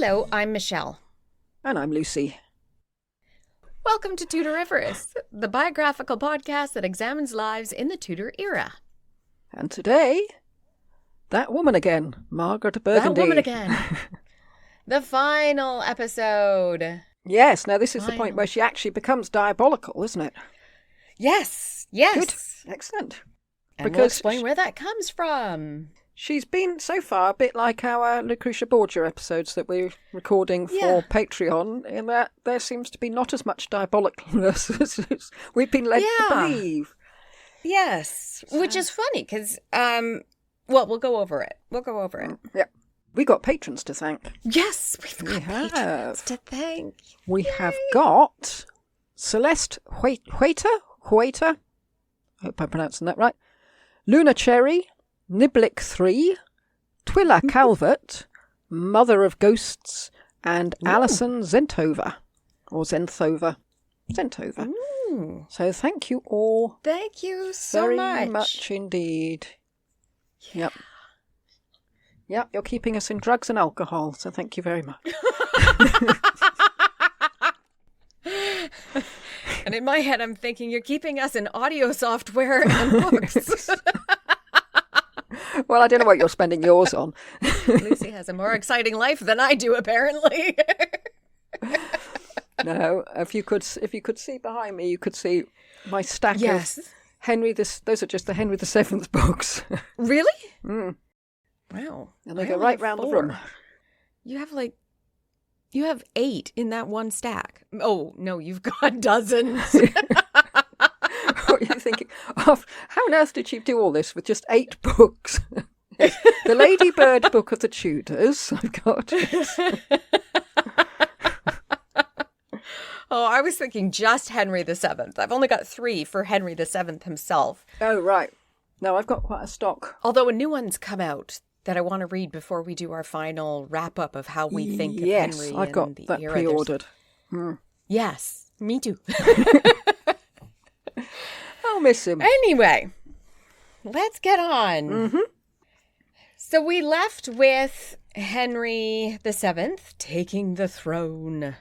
Hello, I'm Michelle. And I'm Lucy. Welcome to Tudoriferous, the biographical podcast that examines lives in the Tudor era. And today, that woman again, Margaret of Burgundy. That woman again. The final episode. Yes, now this is the point where she actually becomes diabolical, isn't it? Yes. Good, excellent. And we'll explain where that comes from. She's been, so far, a bit like our Lucretia Borgia episodes that we're recording for Patreon, in that there seems to be not as much diabolicalness as we've been led to believe. Yes, which is funny, because, we'll go over it. Yeah. We got patrons to thank. Yes, we've got patrons to thank. We have got Celeste Hueta. I hope I'm pronouncing that right. Luna Cherry, Niblick 3, Twilla Calvert, Mother of Ghosts, and Alison Zentova. Or Zenthover. Ooh. So thank you all. Thank you so very much indeed. Yep, you're keeping us in drugs and alcohol, so thank you very much. And in my head, I'm thinking you're keeping us in audio software and books. Well, I don't know what you're spending yours on. Lucy has a more exciting life than I do, apparently. No, if you could see behind me, you could see my stack of Henry. Those are just the Henry VII books. Really? Mm. Wow. And they go right round the room. You have 8 in that one stack. Oh, no, you've got dozens. What are you thinking? How on earth did she do all this with just 8 books? The Lady Bird book of the Tudors, I've got. Oh, I was thinking just Henry VII. I've only got 3 for Henry VII himself. Oh, right. No, I've got quite a stock. Although a new one's come out that I want to read before we do our final wrap-up of how we think of Henry and the era. Yes, I've got that pre-ordered. Yes, me too. I'll miss him. Anyway, let's get on. Mm-hmm. So we left with Henry VII taking the throne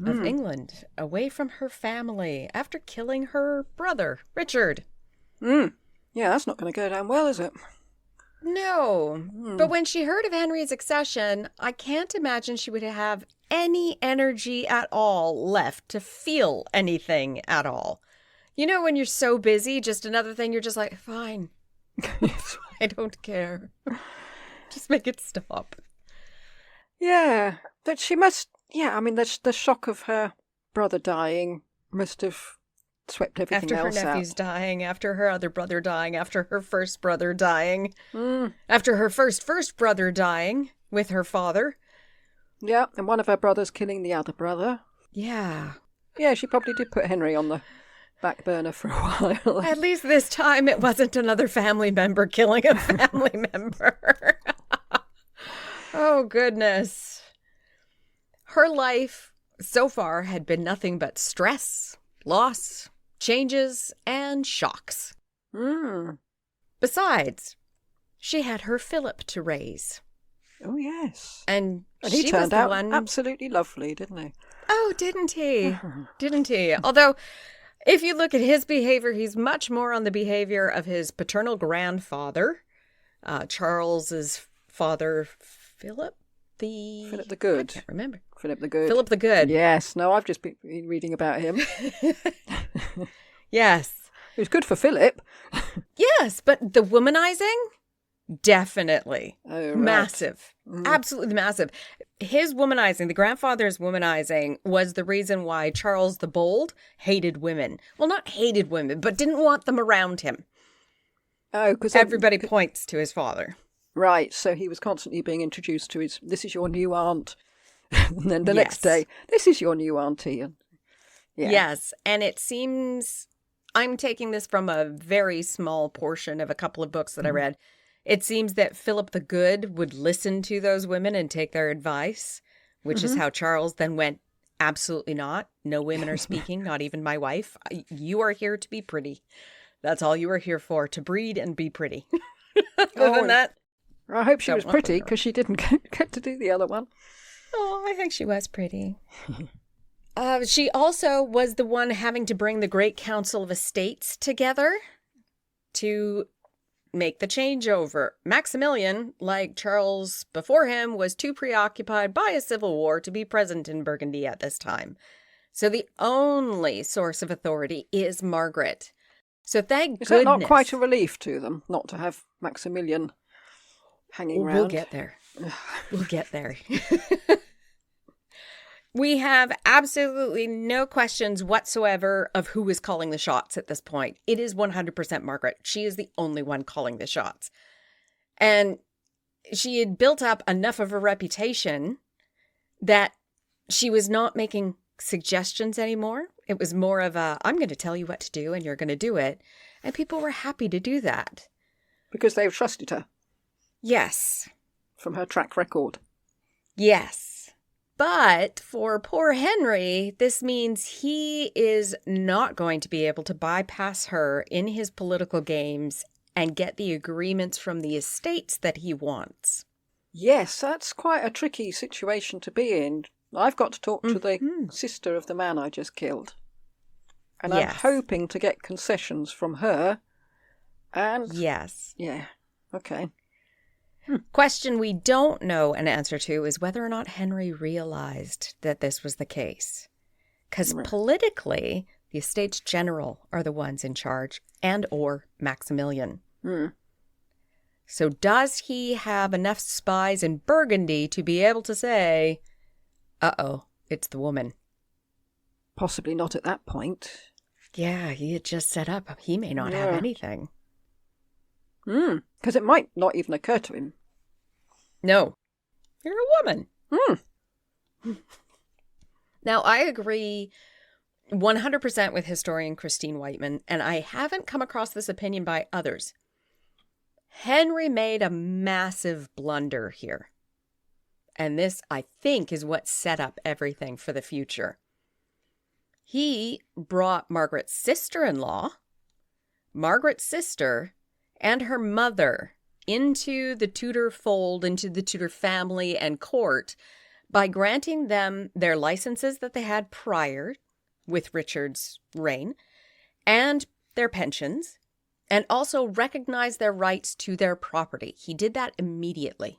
of England away from her family after killing her brother, Richard. Yeah, that's not going to go down well, is it? No. But when she heard of Henry's accession, I can't imagine she would have any energy at all left to feel anything at all. You know, when you're so busy, just another thing, you're just like, fine. I don't care. Just make it stop. Yeah, but she must, I mean, the shock of her brother dying must have swept everything else out. After her nephew's dying, after her other brother dying, after her first brother dying, after her first brother dying with her father. Yeah, and one of her brothers killing the other brother. Yeah. Yeah, she probably did put Henry on the back burner for a while. At least this time it wasn't another family member killing a family member. Oh, goodness. Her life so far had been nothing but stress, loss, changes, and shocks. Besides, she had her Philip to raise. Oh, yes. And he turned out absolutely lovely, didn't he? Oh, didn't he? Didn't he? Although, if you look at his behavior, he's much more on the behavior of his paternal grandfather, Charles's father, Philip the Good. I can't remember. Philip the Good. Philip the Good. Yes. No, I've just been reading about him. Yes. It was good for Philip. Yes, but the womanizing? Definitely. Oh, right. Massive. Absolutely massive. His womanizing, the grandfather's womanizing, was the reason why Charles the Bold hated women. Well, not hated women, but didn't want them around him. Oh, because everybody points to his father. Right, so he was constantly being introduced to this is your new aunt. And then the next day, this is your new auntie. And, Yes, and it seems, I'm taking this from a very small portion of a couple of books that I read. It seems that Philip the Good would listen to those women and take their advice, which is how Charles then went, absolutely not. No women are speaking, not even my wife. You are here to be pretty. That's all you are here for, to breed and be pretty. Other than that, I hope she was pretty, because she didn't get to do the other one. Oh, I think she was pretty. She also was the one having to bring the Great Council of Estates together to make the changeover. Maximilian, like Charles before him, was too preoccupied by a civil war to be present in Burgundy at this time. So the only source of authority is Margaret. So thank goodness. Is that not quite a relief to them, not to have Maximilian hanging around? We'll get there. We'll get there. We have absolutely no questions whatsoever of who is calling the shots at this point. It is 100% Margaret. She is the only one calling the shots. And she had built up enough of a reputation that she was not making suggestions anymore. It was more of a, I'm going to tell you what to do and you're going to do it. And people were happy to do that. Because they've trusted her. Yes. From her track record. Yes. But for poor Henry, this means he is not going to be able to bypass her in his political games and get the agreements from the estates that he wants. Yes, that's quite a tricky situation to be in. I've got to talk to the sister of the man I just killed. And I'm hoping to get concessions from her. And yes. Yeah, okay. Question we don't know an answer to is whether or not Henry realized that this was the case. Because politically, the Estates General are the ones in charge, and or Maximilian. So does he have enough spies in Burgundy to be able to say, uh-oh, it's the woman? Possibly not at that point. Yeah, he had just set up. He may not have anything. Because it might not even occur to him. No. You're a woman. Now, I agree 100% with historian Christine Whiteman, and I haven't come across this opinion by others. Henry made a massive blunder here. And this, I think, is what set up everything for the future. He brought Margaret's sister-in-law, Margaret's sister, and her mother into the Tudor fold, into the Tudor family and court by granting them their licenses that they had prior with Richard's reign and their pensions, and also recognized their rights to their property. He did that immediately.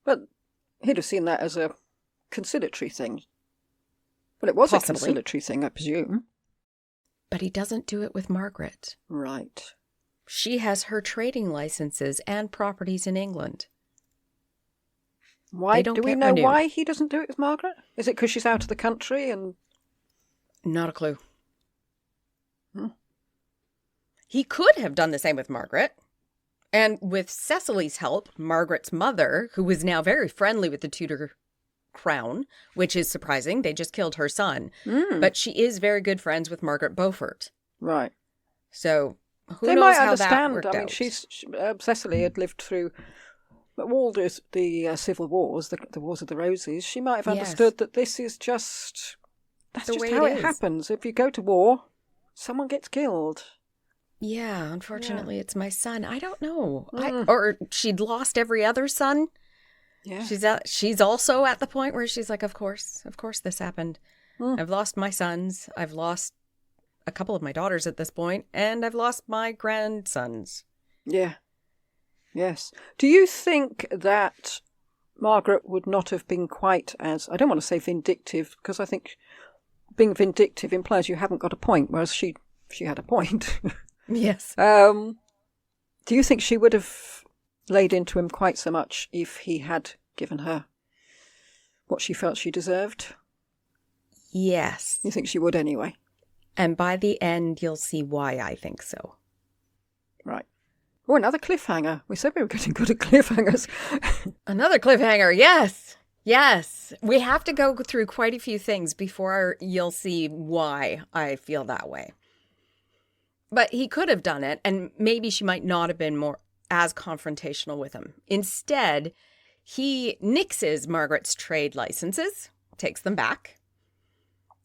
But he'd have seen that as a conciliatory thing. Well, it was a conciliatory thing, I presume. But he doesn't do it with Margaret. Right. She has her trading licenses and properties in England. Why? Do we know why he doesn't do it with Margaret? Is it because she's out of the country and... Not a clue. He could have done the same with Margaret. And with Cecily's help, Margaret's mother, who was now very friendly with the Tudor crown, which is surprising. They just killed her son. But she is very good friends with Margaret Beaufort. Right. So... They might understand. I mean, Cecily had lived through all the civil wars, the Wars of the Roses. She might have understood that this is just... That's just how it happens. If you go to war, someone gets killed. Yeah, unfortunately, it's my son. I don't know. Or she'd lost every other son. Yeah. She's also at the point where she's like, of course this happened. I've lost my sons. I've lost a couple of my daughters at this point, and I've lost my grandsons. Yeah. Yes. Do you think that Margaret would not have been quite as, I don't want to say vindictive, because I think being vindictive implies you haven't got a point, whereas she had a point. Yes. Do you think she would have laid into him quite so much if he had given her what she felt she deserved? Yes. You think she would anyway? And by the end, you'll see why I think so. Right. Oh, another cliffhanger. We said we were getting good at cliffhangers. Another cliffhanger, yes. Yes. We have to go through quite a few things before you'll see why I feel that way. But he could have done it, and maybe she might not have been more as confrontational with him. Instead, he nixes Margaret's trade licenses, takes them back.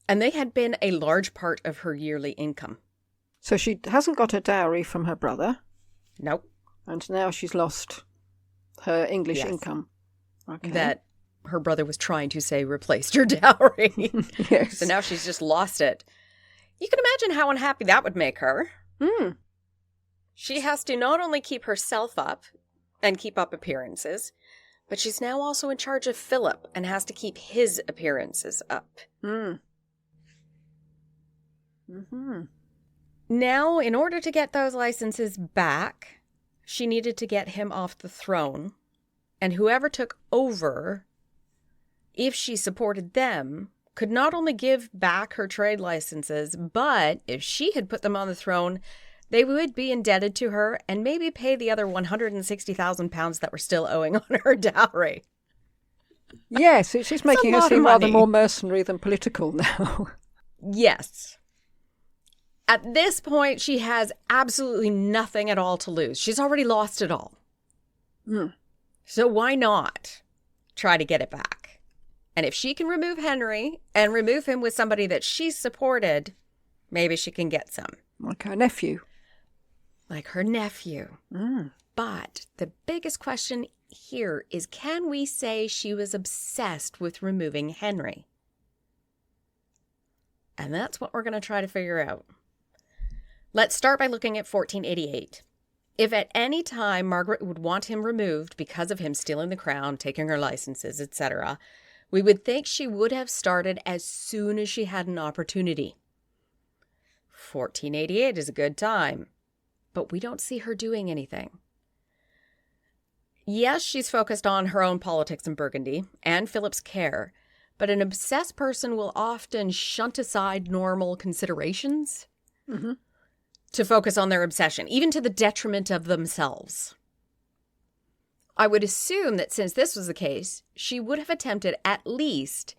And they had been a large part of her yearly income. So she hasn't got a dowry from her brother. Nope. And now she's lost her English income. Okay. That her brother was trying to say replaced her dowry. Yes. So now she's just lost it. You can imagine how unhappy that would make her. Mm. She has to not only keep herself up and keep up appearances, but she's now also in charge of Philip and has to keep his appearances up. Mm. Mm-hmm. Now, in order to get those licenses back, she needed to get him off the throne. And whoever took over, if she supported them, could not only give back her trade licenses, but if she had put them on the throne, they would be indebted to her and maybe pay the other £160,000 that were still owing on her dowry. Yes, it's making her lot of seem rather money. more mercenary than political now. Yes. At this point, she has absolutely nothing at all to lose. She's already lost it all. Mm. So why not try to get it back? And if she can remove Henry and remove him with somebody that she's supported, maybe she can get some. Like her nephew. Like her nephew. Mm. But the biggest question here is, can we say she was obsessed with removing Henry? And that's what we're going to try to figure out. Let's start by looking at 1488. If at any time Margaret would want him removed because of him stealing the crown, taking her licenses, etc., we would think she would have started as soon as she had an opportunity. 1488 is a good time, but we don't see her doing anything. Yes, she's focused on her own politics in Burgundy and Philip's care, but an obsessed person will often shunt aside normal considerations to focus on their obsession, even to the detriment of themselves. I would assume that since this was the case, she would have attempted at least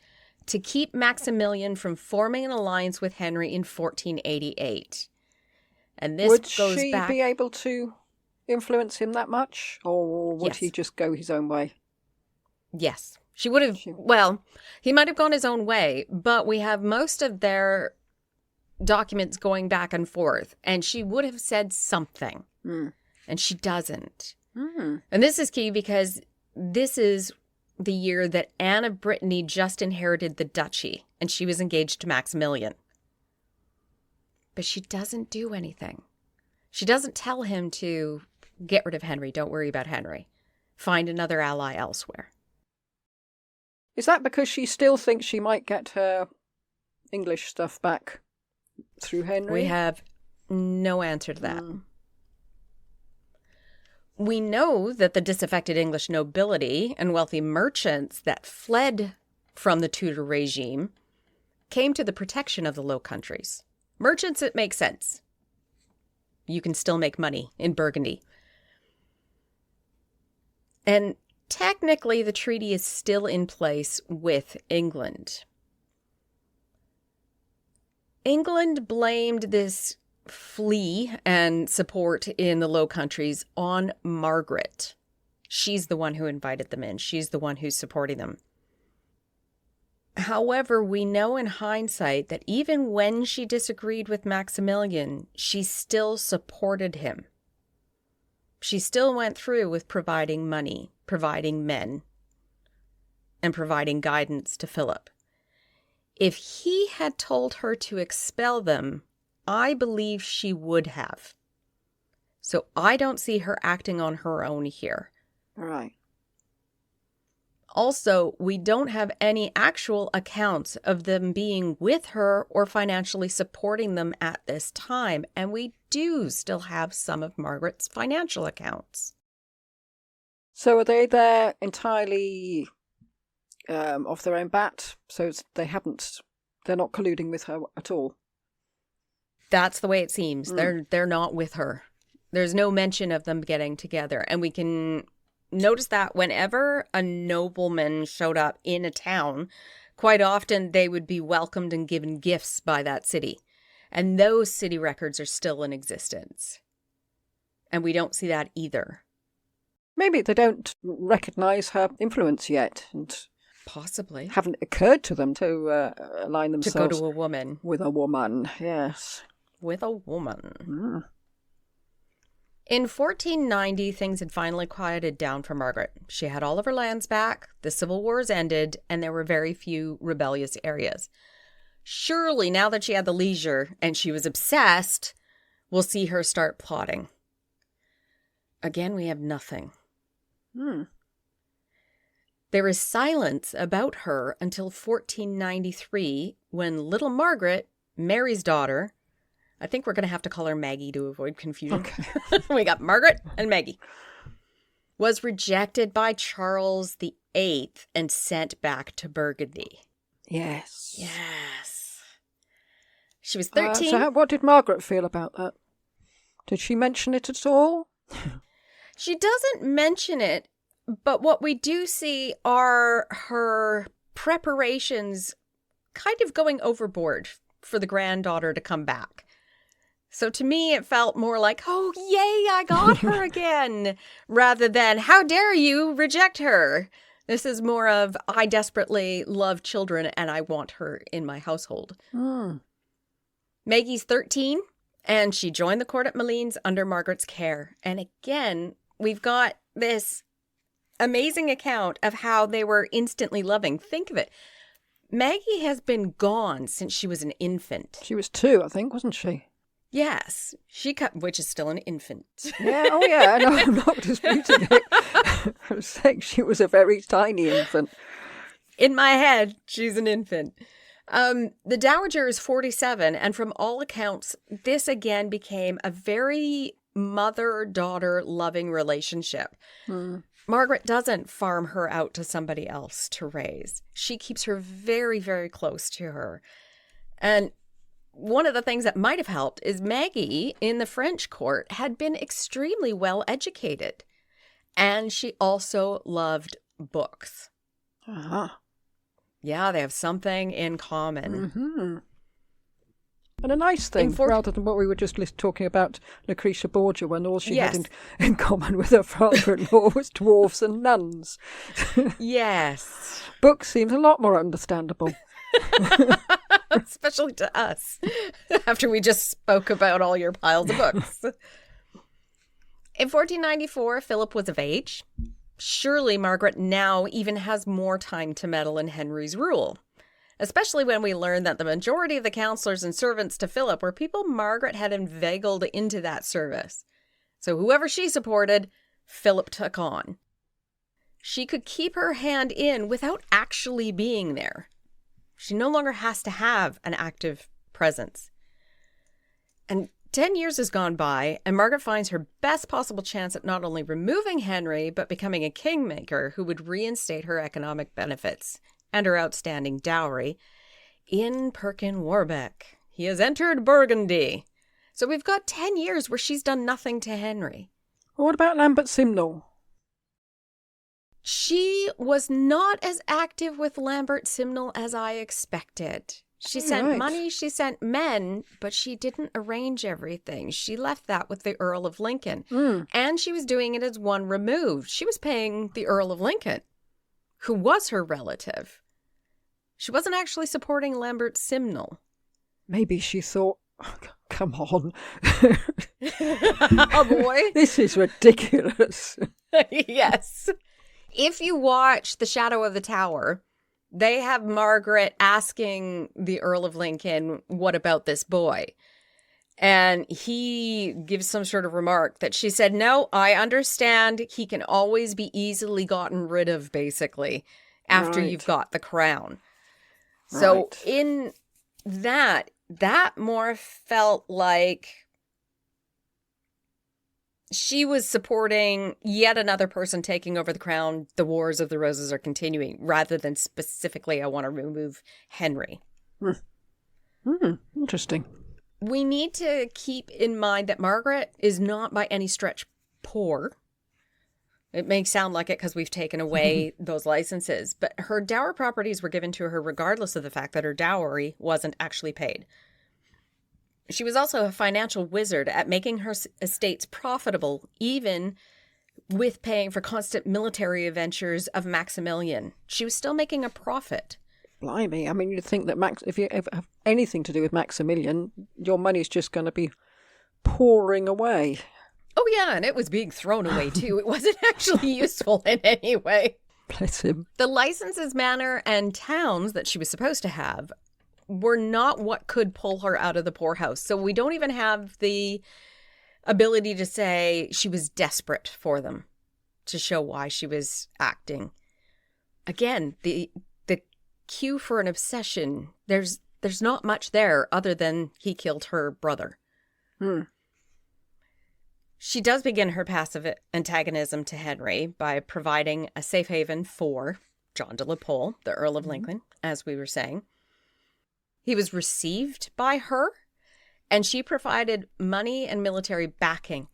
to keep Maximilian from forming an alliance with Henry in 1488. And this would goes she back... be able to influence him that much? Or would Yes. he just go his own way? Yes. She would have... Well, he might have gone his own way, but we have most of their documents going back and forth, and she would have said something. Mm. And she doesn't. Mm. And this is key because this is the year that Anne of Brittany just inherited the duchy, and she was engaged to Maximilian. But she doesn't do anything. She doesn't tell him to get rid of Henry. Don't worry about Henry. Find another ally elsewhere. Is that because she still thinks she might get her English stuff back through Henry? We have no answer to that. We know that the disaffected English nobility and wealthy merchants that fled from the Tudor regime came to the protection of the Low Countries. Merchants, it makes sense. You can still make money in Burgundy. And technically, the treaty is still in place with England. England blamed this flee and support in the Low Countries on Margaret. She's the one who invited them in. She's the one who's supporting them. However, we know in hindsight that even when she disagreed with Maximilian, she still supported him. She still went through with providing money, providing men, and providing guidance to Philip. If he had told her to expel them, I believe she would have. So I don't see her acting on her own here. Right. Also, we don't have any actual accounts of them being with her or financially supporting them at this time, and we do still have some of Margaret's financial accounts. So are they there entirely off their own bat? So they're not colluding with her at all? That's the way it seems. They're not with her. There's no mention of them getting together, and we can notice that whenever a nobleman showed up in a town, quite often they would be welcomed and given gifts by that city. And those city records are still in existence. And we don't see that either. Maybe they don't recognise her influence yet, and Possibly. haven't occurred to them to align To themselves go to a woman. with a woman. Yes. With a woman. Mm. In 1490, things had finally quieted down for Margaret. She had all of her lands back, the civil wars ended, and there were very few rebellious areas. Surely, now that she had the leisure and she was obsessed, we'll see her start plotting. Again, we have nothing. There is silence about her until 1493, when little Margaret, Mary's daughter, I think we're going to have to call her Maggie to avoid confusion. Okay. We got Margaret and Maggie, was rejected by Charles VIII and sent back to Burgundy. Yes. Yes. She was 13. What did Margaret feel about that? Did she mention it at all? She doesn't mention it, but what we do see are her preparations kind of going overboard for the granddaughter to come back. So to me, it felt more like, oh, yay, I got her again, rather than, how dare you reject her? This is more of, I desperately love children and I want her in my household. Maggie's 13, and she joined the court at Malines under Margaret's care. And again, we've got this amazing account of how they were instantly loving. Think of it. Maggie has been gone since she was an infant. She was 2, I think, wasn't she? Yes, which is still an infant. Yeah, oh yeah, no, I'm not disputing it. I was saying she was a very tiny infant. In my head, she's an infant. The dowager is 47, and from all accounts, this again became a very mother-daughter loving relationship. Margaret doesn't farm her out to somebody else to raise. She keeps her very, very close to her. And one of the things that might have helped is Maggie in the French court had been extremely well educated. And she also loved books. Yeah, they have something in common. And a nice thing, rather than what we were just talking about Lucretia Borgia, when all she had in common with her father-in-law was dwarfs and nuns. Yes. Books seems a lot more understandable. Especially to us, after we just spoke about all your piles of books. In 1494, Philip was of age. Surely Margaret now even has more time to meddle in Henry's rule, especially when we learn that the majority of the counselors and servants to Philip were people Margaret had inveigled into that service. So whoever she supported, Philip took on. She could keep her hand in without actually being there. She no longer has to have an active presence. And 10 years has gone by, and Margaret finds her best possible chance at not only removing Henry, but becoming a kingmaker who would reinstate her economic benefits and her outstanding dowry in Perkin Warbeck. He has entered Burgundy. So we've got 10 years where she's done nothing to Henry. What about Lambert Simnel? She was not as active with Lambert Simnel as I expected. She sent money, she sent men, but she didn't arrange everything. She left that with the Earl of Lincoln. And she was doing it as one removed. She was paying the Earl of Lincoln, who was her relative. She wasn't actually supporting Lambert Simnel. Maybe she thought, come on. Oh, boy. This is ridiculous. Yes. If you watch The Shadow of the Tower, they have Margaret asking the Earl of Lincoln, what about this boy? And he gives some sort of remark that she said, no, I understand. He can always be easily gotten rid of, basically, after you've got the crown. So in that more felt like she was supporting yet another person taking over the crown. The Wars of the Roses are continuing, rather than specifically, I want to remove Henry. Interesting. We need to keep in mind that Margaret is not by any stretch poor. It may sound like it because we've taken away those licenses, but her dower properties were given to her regardless of the fact that her dowry wasn't actually paid. She was also a financial wizard at making her estates profitable, even with paying for constant military adventures of Maximilian. She was still making a profit. Blimey. I mean, you'd think that if you ever have anything to do with Maximilian, your money's just going to be pouring away. Oh, yeah, and it was being thrown away, too. It wasn't actually useful in any way. Bless him. The licenses, manor, and towns that she was supposed to have were not what could pull her out of the poorhouse. So we don't even have the ability to say she was desperate for them to show why she was acting. Again, the cue for an obsession, there's not much there other than he killed her brother. She does begin her passive antagonism to Henry by providing a safe haven for John de la Pole, the Earl of Lincoln, as we were saying. He was received by her, and she provided money and military backing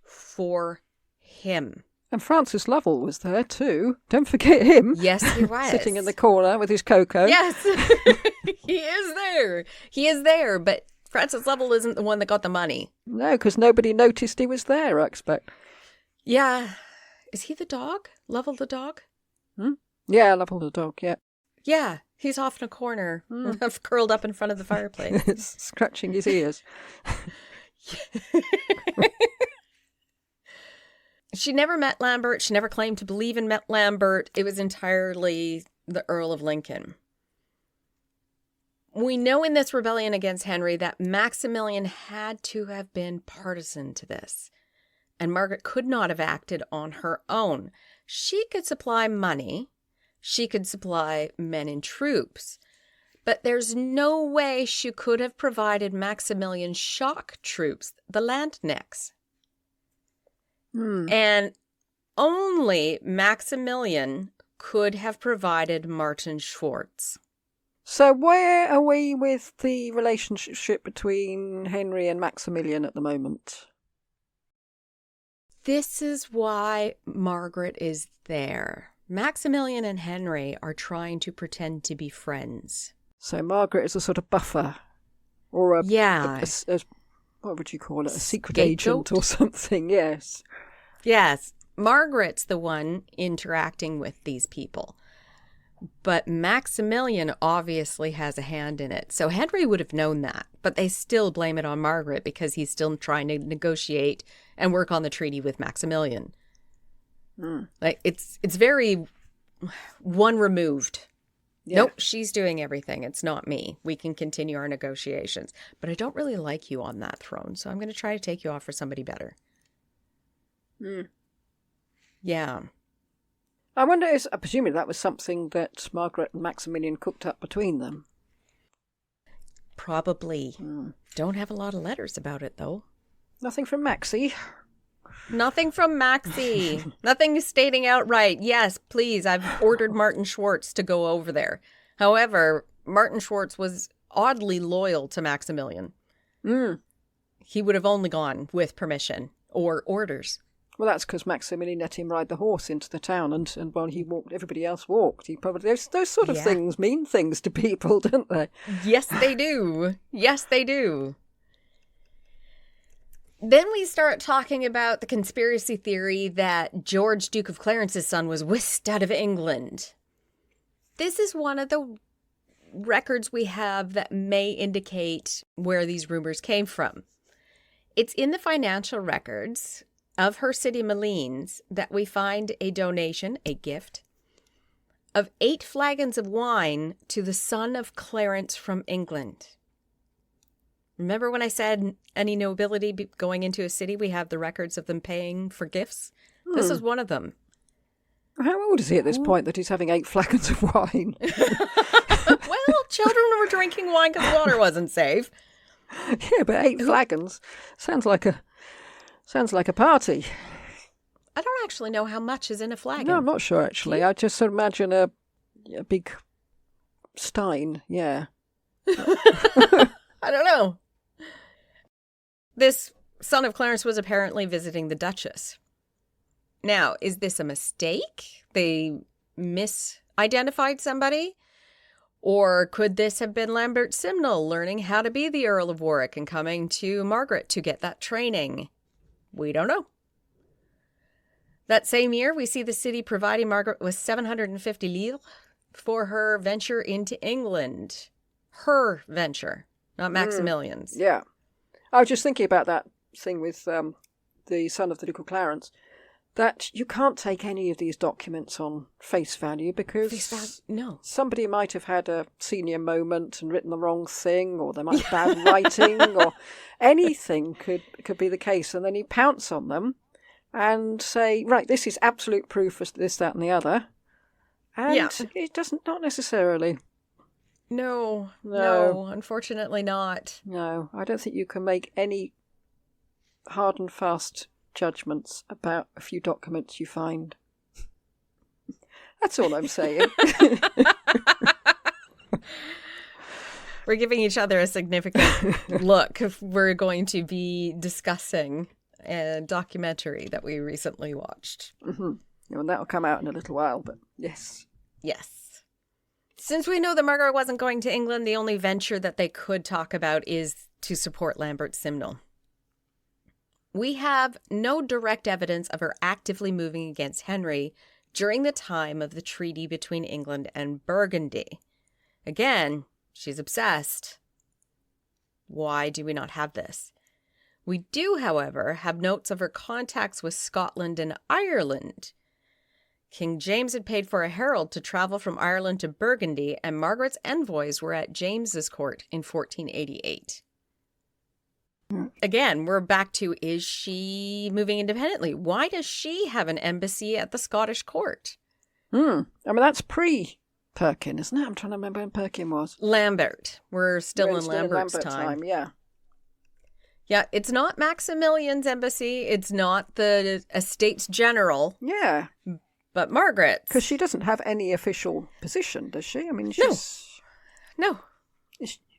for him. And Francis Lovell was there too. Don't forget him. Yes, he was. Sitting in the corner with his cocoa. Yes, he is there. He is there, but Francis Lovell isn't the one that got the money. No, because nobody noticed he was there, I expect. Yeah. Is he the dog? Lovell the dog? Yeah, Lovell the dog, yeah. Yeah, he's off in a corner, curled up in front of the fireplace. Scratching his ears. She never met Lambert. She never claimed to believe in Lambert. It was entirely the Earl of Lincoln. We know in this rebellion against Henry that Maximilian had to have been partisan to this, and Margaret could not have acted on her own. She could supply money. She could supply men and troops. But there's no way she could have provided Maximilian shock troops, the Landknechts. And only Maximilian could have provided Martin Schwartz. So where are we with the relationship between Henry and Maximilian at the moment? This is why Margaret is there. Maximilian and Henry are trying to pretend to be friends. So Margaret is a sort of buffer, or Yeah. a what would you call it? A secret Scapegoat? agent or something, yes. Yes, Margaret's the one interacting with these people. But Maximilian obviously has a hand in it. So Henry would have known that, but they still blame it on Margaret because he's still trying to negotiate and work on the treaty with Maximilian. Like it's very one removed. Yeah. Nope, she's doing everything. It's not me. We can continue our negotiations. But I don't really like you on that throne, so I'm going to try to take you off for somebody better. Yeah. I wonder, presumably that was something that Margaret and Maximilian cooked up between them. Probably. Don't have a lot of letters about it, though. Nothing from Maxie. Nothing from Maxie. Nothing stating outright, yes, please, I've ordered Martin Schwartz to go over there. However, Martin Schwartz was oddly loyal to Maximilian. He would have only gone with permission or orders. Well, that's because Maximilian let him ride the horse into the town, and while he walked, everybody else walked. He probably those sort of things mean things to people, don't they? Yes, they do. Yes, they do. Then we start talking about the conspiracy theory that George, Duke of Clarence's son, was whisked out of England. This is one of the records we have that may indicate where these rumors came from. It's in the financial records of her city, Malines, that we find a donation, a gift, of 8 flagons of wine to the son of Clarence from England. Remember when I said any nobility going into a city, we have the records of them paying for gifts? This is one of them. How old is he at this point that he's having 8 flagons of wine? Well, children were drinking wine because water wasn't safe. Yeah, but 8 flagons sounds like a party. I don't actually know how much is in a flagon. No, I'm not sure actually. I just sort of imagine a big stein. Yeah. I don't know. This son of Clarence was apparently visiting the Duchess. Now, is this a mistake? They misidentified somebody? Or could this have been Lambert Simnel learning how to be the Earl of Warwick and coming to Margaret to get that training? We don't know. That same year, we see the city providing Margaret with 750 livres for her venture into England. Her venture, not Maximilian's. Yeah. I was just thinking about that thing with the the son of the Duke of Clarence, that you can't take any of these documents on face value because no. Somebody might have had a senior moment and written the wrong thing, or they might have bad writing, or anything could be the case. And then you pounce on them and say, right, this is absolute proof of this, that, and the other. And it doesn't, not necessarily. No, unfortunately not. No, I don't think you can make any hard and fast judgments about a few documents you find. That's all I'm saying. We're giving each other a significant look if we're going to be discussing a documentary that we recently watched. Mm-hmm. And that'll come out in a little while, but yes. Yes. Since we know that Margaret wasn't going to England, the only venture that they could talk about is to support Lambert Simnel. We have no direct evidence of her actively moving against Henry during the time of the treaty between England and Burgundy. Again, she's obsessed. Why do we not have this? We do, however, have notes of her contacts with Scotland and Ireland. King James had paid for a herald to travel from Ireland to Burgundy, and Margaret's envoys were at James's court in 1488. Again, we're back to, is she moving independently? Why does she have an embassy at the Scottish court? I mean, that's pre-Perkin, isn't it? I'm trying to remember when Perkin was. Lambert. We're still in Lambert's time. Yeah. Yeah, it's not Maximilian's embassy. It's not the Estates General. Yeah. But Margaret's. Because she doesn't have any official position, does she? I mean, she's... No.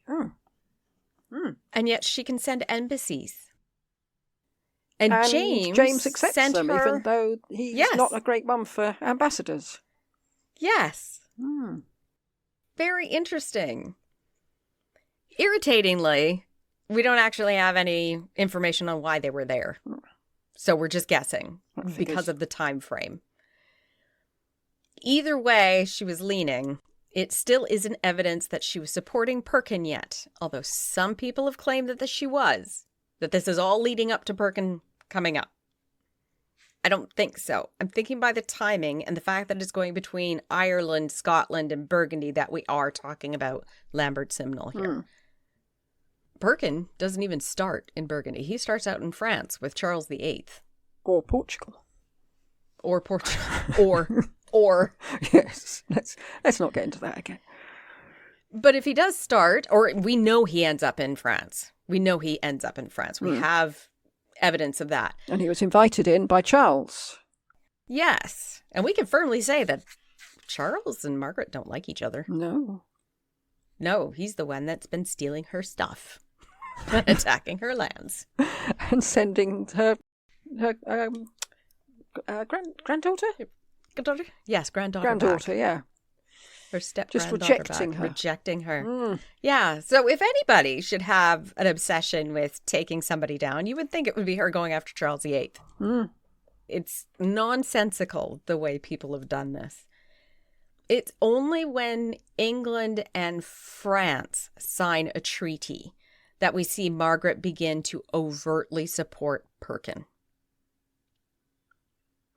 Hmm. And yet she can send embassies. And James accepts them, her... even though he's not a great one for ambassadors. Yes. Very interesting. Irritatingly, we don't actually have any information on why they were there. So we're just guessing because of the time frame. Either way she was leaning, it still isn't evidence that she was supporting Perkin yet, although some people have claimed that she was, that this is all leading up to Perkin coming up. I don't think so. I'm thinking by the timing and the fact that it's going between Ireland, Scotland, and Burgundy that we are talking about Lambert Simnel here. Perkin doesn't even start in Burgundy. He starts out in France with Charles VIII. Or Portugal. Or Portugal. Or. Yes, let's not get into that again. But if he does start, or we know he ends up in France. We know he ends up in France. We have evidence of that. And he was invited in by Charles. Yes. And we can firmly say that Charles and Margaret don't like each other. No, he's the one that's been stealing her stuff. Attacking her lands. And sending her granddaughter? Granddaughter? Yes, granddaughter. Granddaughter, back. Yeah. Her step just rejecting her. Rejecting her. Yeah. So if anybody should have an obsession with taking somebody down, you would think it would be her going after Charles VIII. It's nonsensical the way people have done this. It's only when England and France sign a treaty that we see Margaret begin to overtly support Perkin.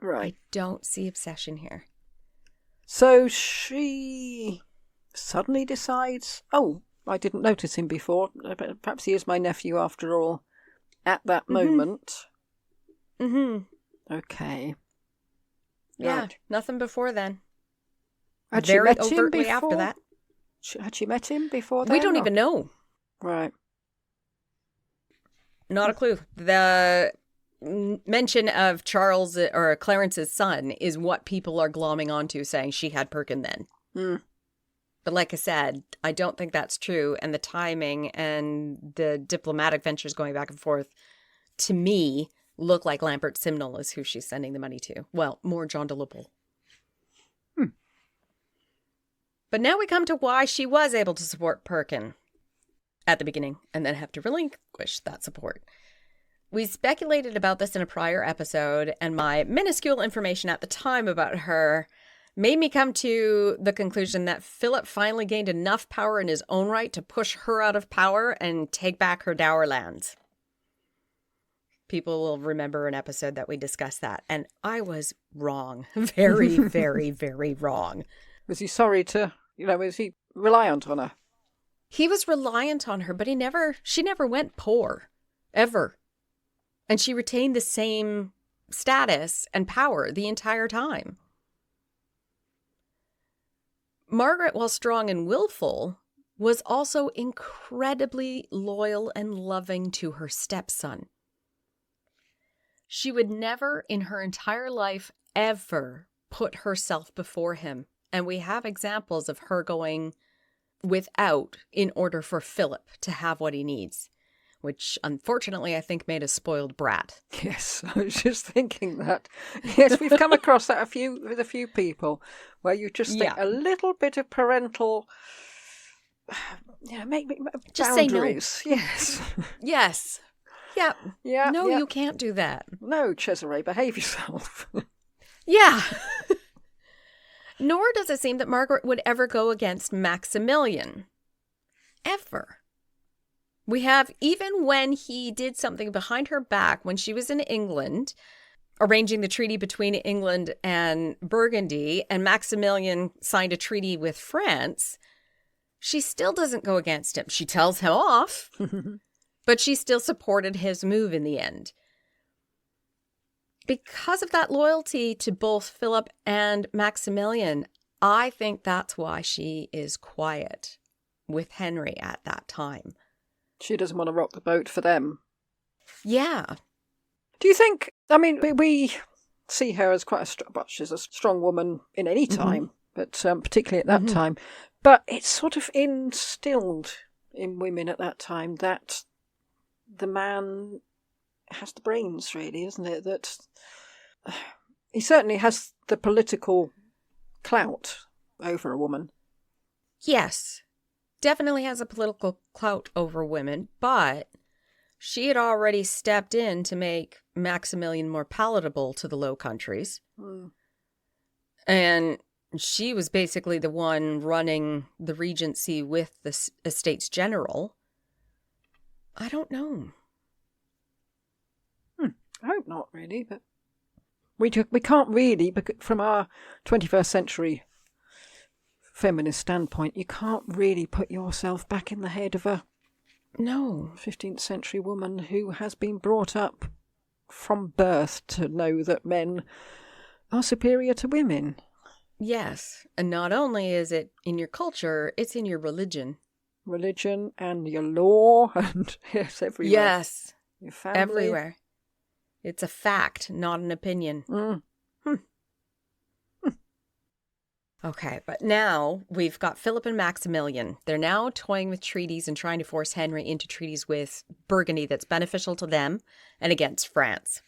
Right. I don't see obsession here. So she suddenly decides, I didn't notice him before. Perhaps he is my nephew after all. At that moment. Okay. Yeah, right. Nothing before then. Had Very she met him overtly before? after that. Had she met him before then? We don't even know. Right. Not a clue. The mention of Charles or Clarence's son is what people are glomming onto, saying she had Perkin then. But like I said, I don't think that's true. And the timing and the diplomatic ventures going back and forth, to me, look like Lambert Simnel is who she's sending the money to. Well, more John de Lupel. But now we come to why she was able to support Perkin at the beginning and then have to relinquish that support. We speculated about this in a prior episode, and my minuscule information at the time about her made me come to the conclusion that Philip finally gained enough power in his own right to push her out of power and take back her dower lands. People will remember an episode that we discussed that. And I was wrong. Very, very, very wrong. Was he sorry to, was he reliant on her? He was reliant on her, but she never went poor. Ever. And she retained the same status and power the entire time. Margaret, while strong and willful, was also incredibly loyal and loving to her stepson. She would never in her entire life ever put herself before him. And we have examples of her going without in order for Philip to have what he needs, which unfortunately I think made a spoiled brat. Yes, I was just thinking that. Yes, we've come across that with a few people where you just think a little bit of parental, make just boundaries. Say no. Yes. Yes. Yeah. Yeah. No, you can't do that. No, Cesare, behave yourself. Yeah. Nor does it seem that Margaret would ever go against Maximilian. Ever. We have, even when he did something behind her back when she was in England, arranging the treaty between England and Burgundy, and Maximilian signed a treaty with France, she still doesn't go against him. She tells him off, but she still supported his move in the end. Because of that loyalty to both Philip and Maximilian, I think that's why she is quiet with Henry at that time. She doesn't want to rock the boat for them. Yeah. Do you think, we see her as quite she's a strong woman in any time, but particularly at that time. But it's sort of instilled in women at that time that the man has the brains, really, isn't it? That he certainly has the political clout over a woman. Yes, definitely has a political clout over women, but she had already stepped in to make Maximilian more palatable to the Low Countries. And she was basically the one running the regency with the Estates General. I don't know. I hope not, really, but we can't really, from our 21st century feminist standpoint, you can't really put yourself back in the head of a 15th century woman who has been brought up from birth to know that men are superior to women. Yes, and not only is it in your culture, it's in your religion. Religion and your law, and yes, everywhere. Yes, your family. Everywhere. It's a fact, not an opinion. Okay, but now we've got Philip and Maximilian. They're now toying with treaties and trying to force Henry into treaties with Burgundy that's beneficial to them and against France.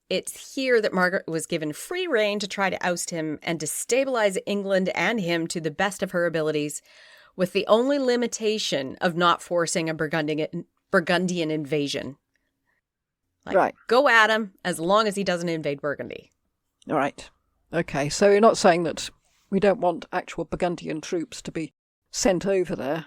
It's here that Margaret was given free rein to try to oust him and destabilize England and him to the best of her abilities, with the only limitation of not forcing a Burgundian invasion. Right. Go at him as long as he doesn't invade Burgundy. All right. Okay, so you're not saying that we don't want actual Burgundian troops to be sent over there.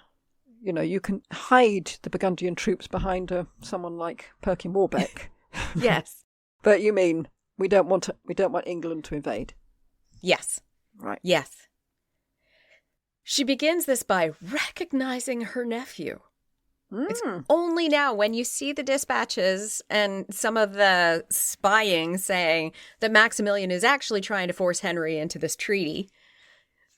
You can hide the Burgundian troops behind someone like Perkin Warbeck. Yes. But you mean we don't want England to invade? Yes. Right. Yes. She begins this by recognizing her nephew. It's only now when you see the dispatches and some of the spying saying that Maximilian is actually trying to force Henry into this treaty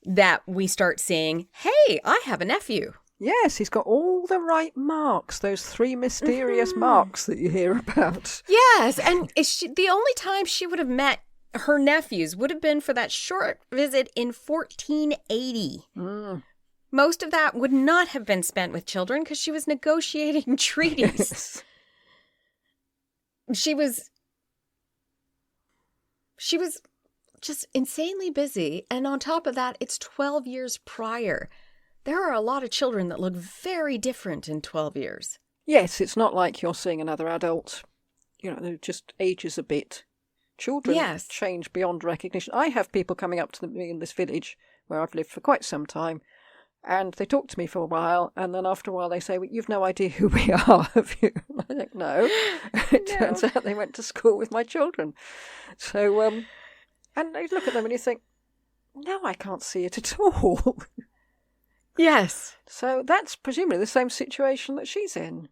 that we start seeing, hey, I have a nephew. Yes, he's got all the right marks, those 3 mysterious marks that you hear about. Yes, and the only time she would have met her nephews would have been for that short visit in 1480. Most of that would not have been spent with children because she was negotiating treaties. She was just insanely busy. And on top of that, it's 12 years prior. There are a lot of children that look very different in 12 years. Yes, it's not like you're seeing another adult. They're just ages a bit. Children change beyond recognition. I have people coming up to me in this village where I've lived for quite some time. And they talk to me for a while, and then after a while they say, well, you've no idea who we are, have you? I think, No. It turns out they went to school with my children. So, and you look at them and you think, no, I can't see it at all. Yes. So that's presumably the same situation that she's in.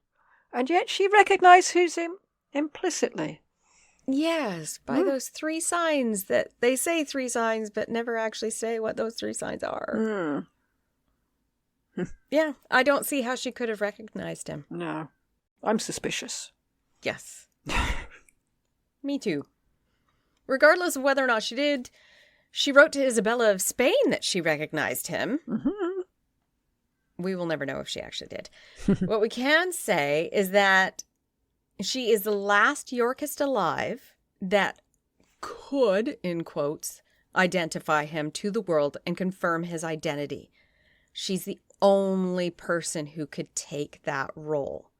And yet she recognised who's in implicitly. Yes, by those 3 signs that they say 3 signs, but never actually say what those 3 signs are. Yeah, I don't see how she could have recognized him. No, I'm suspicious. Yes. Me too. Regardless of whether or not she did, she wrote to Isabella of Spain that she recognized him. We will never know if she actually did. What we can say is that she is the last Yorkist alive that could, in quotes, identify him to the world and confirm his identity. She's the only person who could take that role.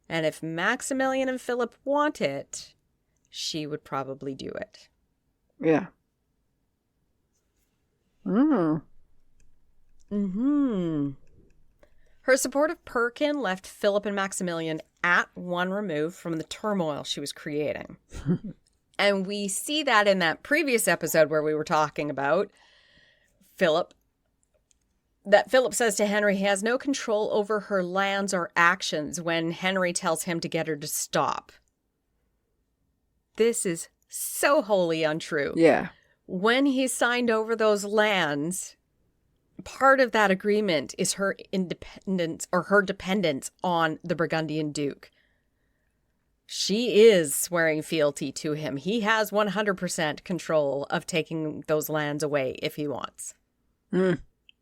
And if Maximilian and Philip want it, she would probably do it. Yeah. Her support of Perkin left Philip and Maximilian at one remove from the turmoil she was creating. And we see that in that previous episode where we were talking about Philip, that Philip says to Henry he has no control over her lands or actions when Henry tells him to get her to stop. This is so wholly untrue. Yeah. When he signed over those lands, part of that agreement is her independence or her dependence on the Burgundian Duke. She is swearing fealty to him. He has 100% control of taking those lands away if he wants.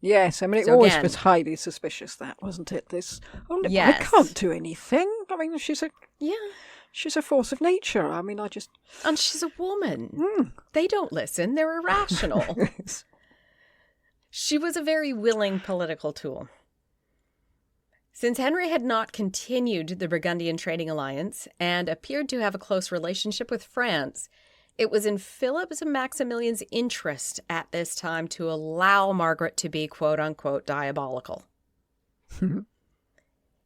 Yes, I mean, it always was highly suspicious, that, wasn't it? This, yes. I can't do anything. I mean, she's a force of nature. I mean, And she's a woman. They don't listen. They're irrational. She was a very willing political tool. Since Henry had not continued the Burgundian trading alliance and appeared to have a close relationship with France, it was in Philip's and Maximilian's interest at this time to allow Margaret to be quote-unquote diabolical.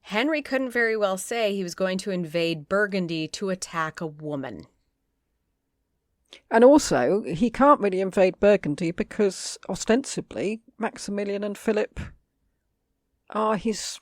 Henry couldn't very well say he was going to invade Burgundy to attack a woman. And also, he can't really invade Burgundy because, ostensibly, Maximilian and Philip are his,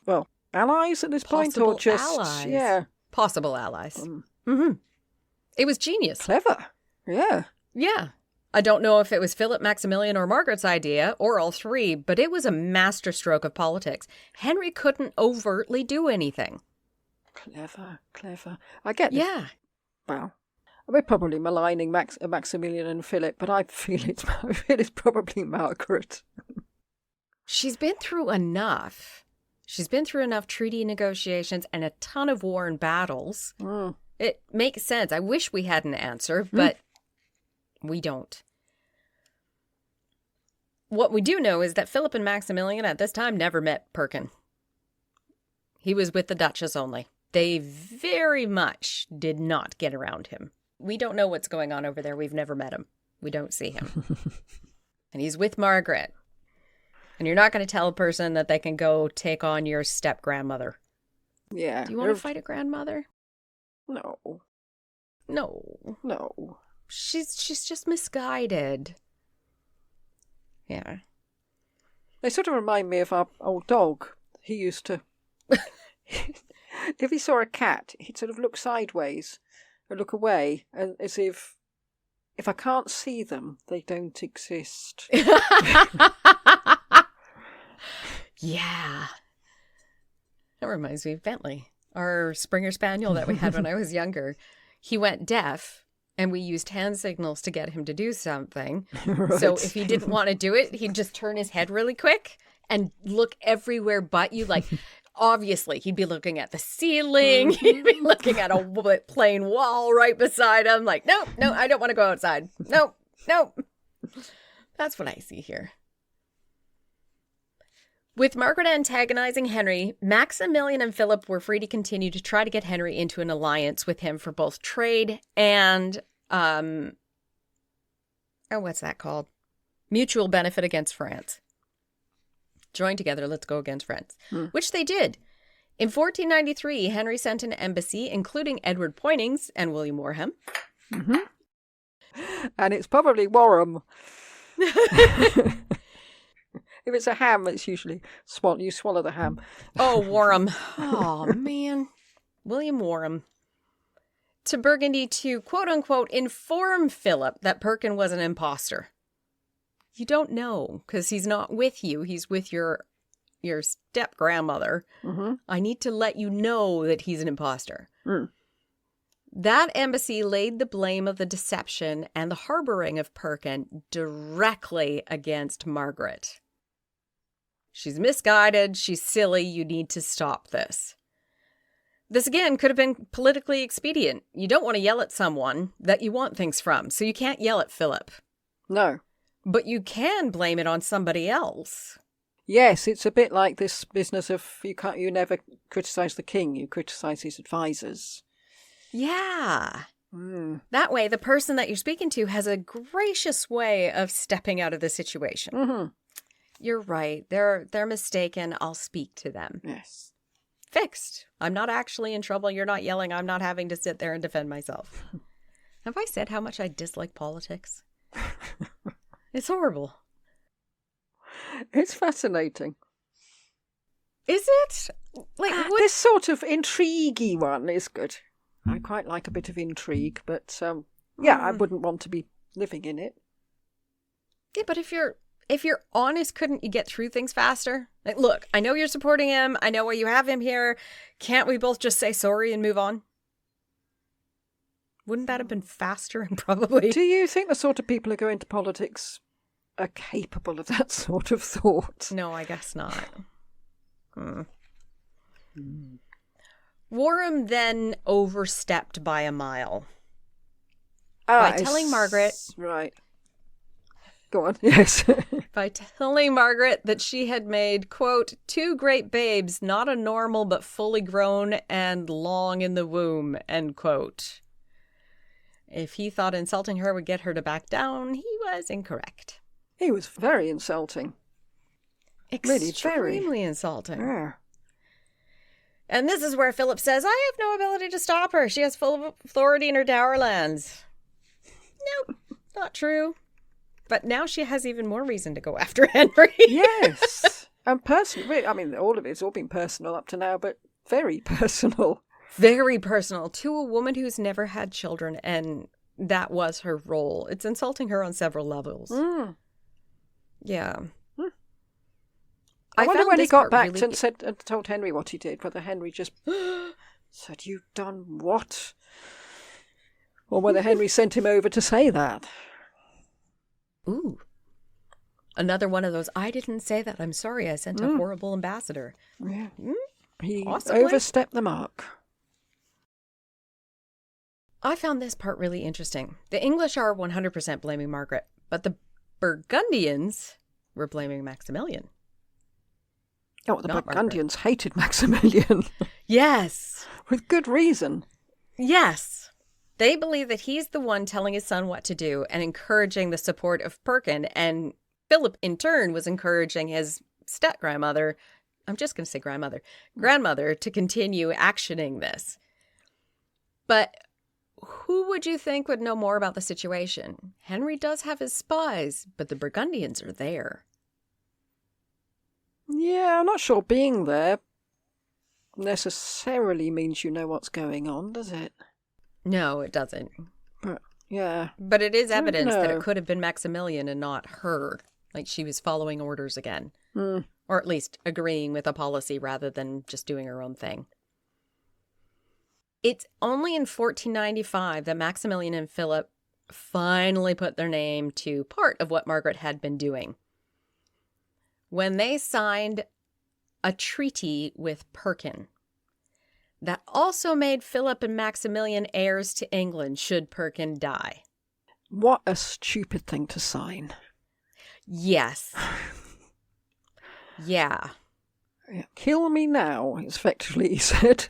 allies at this point? Or just allies. Yeah. Possible allies. It was genius. Clever. Yeah. Yeah. I don't know if it was Philip, Maximilian, or Margaret's idea, or all 3, but it was a masterstroke of politics. Henry couldn't overtly do anything. Clever. I get this. Yeah. Well, we're probably maligning Maximilian and Philip, but I feel it's probably Margaret. She's been through enough. She's been through enough treaty negotiations and a ton of war and battles. It makes sense. I wish we had an answer, but we don't. What we do know is that Philip and Maximilian at this time never met Perkin. He was with the Duchess only. They very much did not get around him. We don't know what's going on over there. We've never met him. We don't see him. And he's with Margaret. And you're not going to tell a person that they can go take on your step-grandmother. Yeah. Do you want to fight a grandmother? No. She's just misguided. Yeah. They sort of remind me of our old dog. He used to... If he saw a cat, he'd sort of look sideways or look away, as if I can't see them, they don't exist. Yeah. That reminds me of Bentley, our Springer Spaniel that we had when I was younger. He went deaf, and we used hand signals to get him to do something. Right. So if he didn't want to do it, he'd just turn his head really quick and look everywhere but you. Like, obviously, he'd be looking at the ceiling. He'd be looking at a plain wall right beside him. Like, no, I don't want to go outside. No. That's what I see here. With Margaret antagonizing Henry, Maximilian and Philip were free to continue to try to get Henry into an alliance with him for both trade and, what's that called? Mutual benefit against France. Join together, let's go against France. Which they did. In 1493, Henry sent an embassy, including Edward Poynings and William Warham. Mm-hmm. And it's probably Warham. If it's a ham, it's usually you swallow the ham. Oh, Warham. Oh, man. William Warham. To Burgundy to, quote-unquote, inform Philip that Perkin was an imposter. You don't know, because he's not with you. He's with your step-grandmother. Mm-hmm. I need to let you know that he's an imposter. Mm. That embassy laid the blame of the deception and the harboring of Perkin directly against Margaret. She's misguided. She's silly. You need to stop this. This, again, could have been politically expedient. You don't want to yell at someone that you want things from, so you can't yell at Philip. No. But you can blame it on somebody else. Yes, it's a bit like this business of you never criticise the king, you criticise his advisors. Yeah. Mm. That way, the person that you're speaking to has a gracious way of stepping out of the situation. Mm-hmm. You're right. They're mistaken. I'll speak to them. Yes. Fixed. I'm not actually in trouble. You're not yelling. I'm not having to sit there and defend myself. Have I said how much I dislike politics? It's horrible. It's fascinating. Is it? Like this sort of intrigue-y one is good. I quite like a bit of intrigue, but I wouldn't want to be living in it. Yeah, but if you're honest, couldn't you get through things faster? Like, look, I know you're supporting him. I know why you have him here. Can't we both just say sorry and move on? Wouldn't that have been faster and probably... Do you think the sort of people who go into politics are capable of that sort of thought? No, I guess not. Warham then overstepped by a mile. By telling Margaret... Right. Go on, yes. By telling Margaret that she had made, quote, 2 great babes, not a normal but fully grown and long in the womb, end quote. If he thought insulting her would get her to back down, he was incorrect. He was very insulting. Extremely insulting. Yeah. And this is where Philip says, I have no ability to stop her. She has full authority in her dower lands. Nope, not true. But now she has even more reason to go after Henry. Yes. And personally, I mean, all of it's all been personal up to now, but very personal. Very personal to a woman who's never had children, and that was her role. It's insulting her on several levels. Mm. Yeah. Mm. I wonder when he got back and told Henry what he did, whether Henry just said, "You've done what?" Or whether Henry sent him over to say that. Ooh. Another one of those, I didn't say that. I'm sorry, I sent a horrible ambassador. Yeah. He Possibly. Overstepped the mark. I found this part really interesting. The English are 100% blaming Margaret, but the Burgundians were blaming Maximilian. Oh, the Burgundians hated Maximilian. Yes. With good reason. Yes. They believe that he's the one telling his son what to do and encouraging the support of Perkin, and Philip, in turn, was encouraging his step-grandmother, I'm just going to say grandmother, to continue actioning this. But who would you think would know more about the situation? Henry does have his spies, but the Burgundians are there. Yeah, I'm not sure being there necessarily means you know what's going on, does it? No, it doesn't. But, yeah. But it is evidence that it could have been Maximilian and not her. Like she was following orders again. Mm. Or at least agreeing with a policy rather than just doing her own thing. It's only in 1495 that Maximilian and Philip finally put their name to part of what Margaret had been doing. When they signed a treaty with Perkin that also made Philip and Maximilian heirs to England should Perkin die. What a stupid thing to sign. Yes. Yeah. Kill me now, effectively, he said.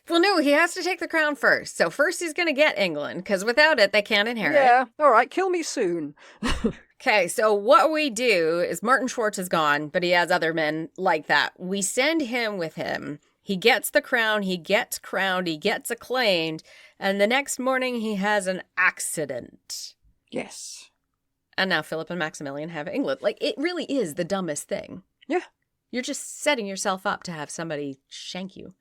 Well, no, he has to take the crown first. So first he's going to get England, because without it, they can't inherit. Yeah, all right, kill me soon. Okay, so what we do is Martin Schwartz is gone, but he has other men like that. We send him with him, He gets the crown, he gets crowned, he gets acclaimed, and the next morning he has an accident. Yes. And now Philip and Maximilian have England. Like, it really is the dumbest thing. Yeah. You're just setting yourself up to have somebody shank you.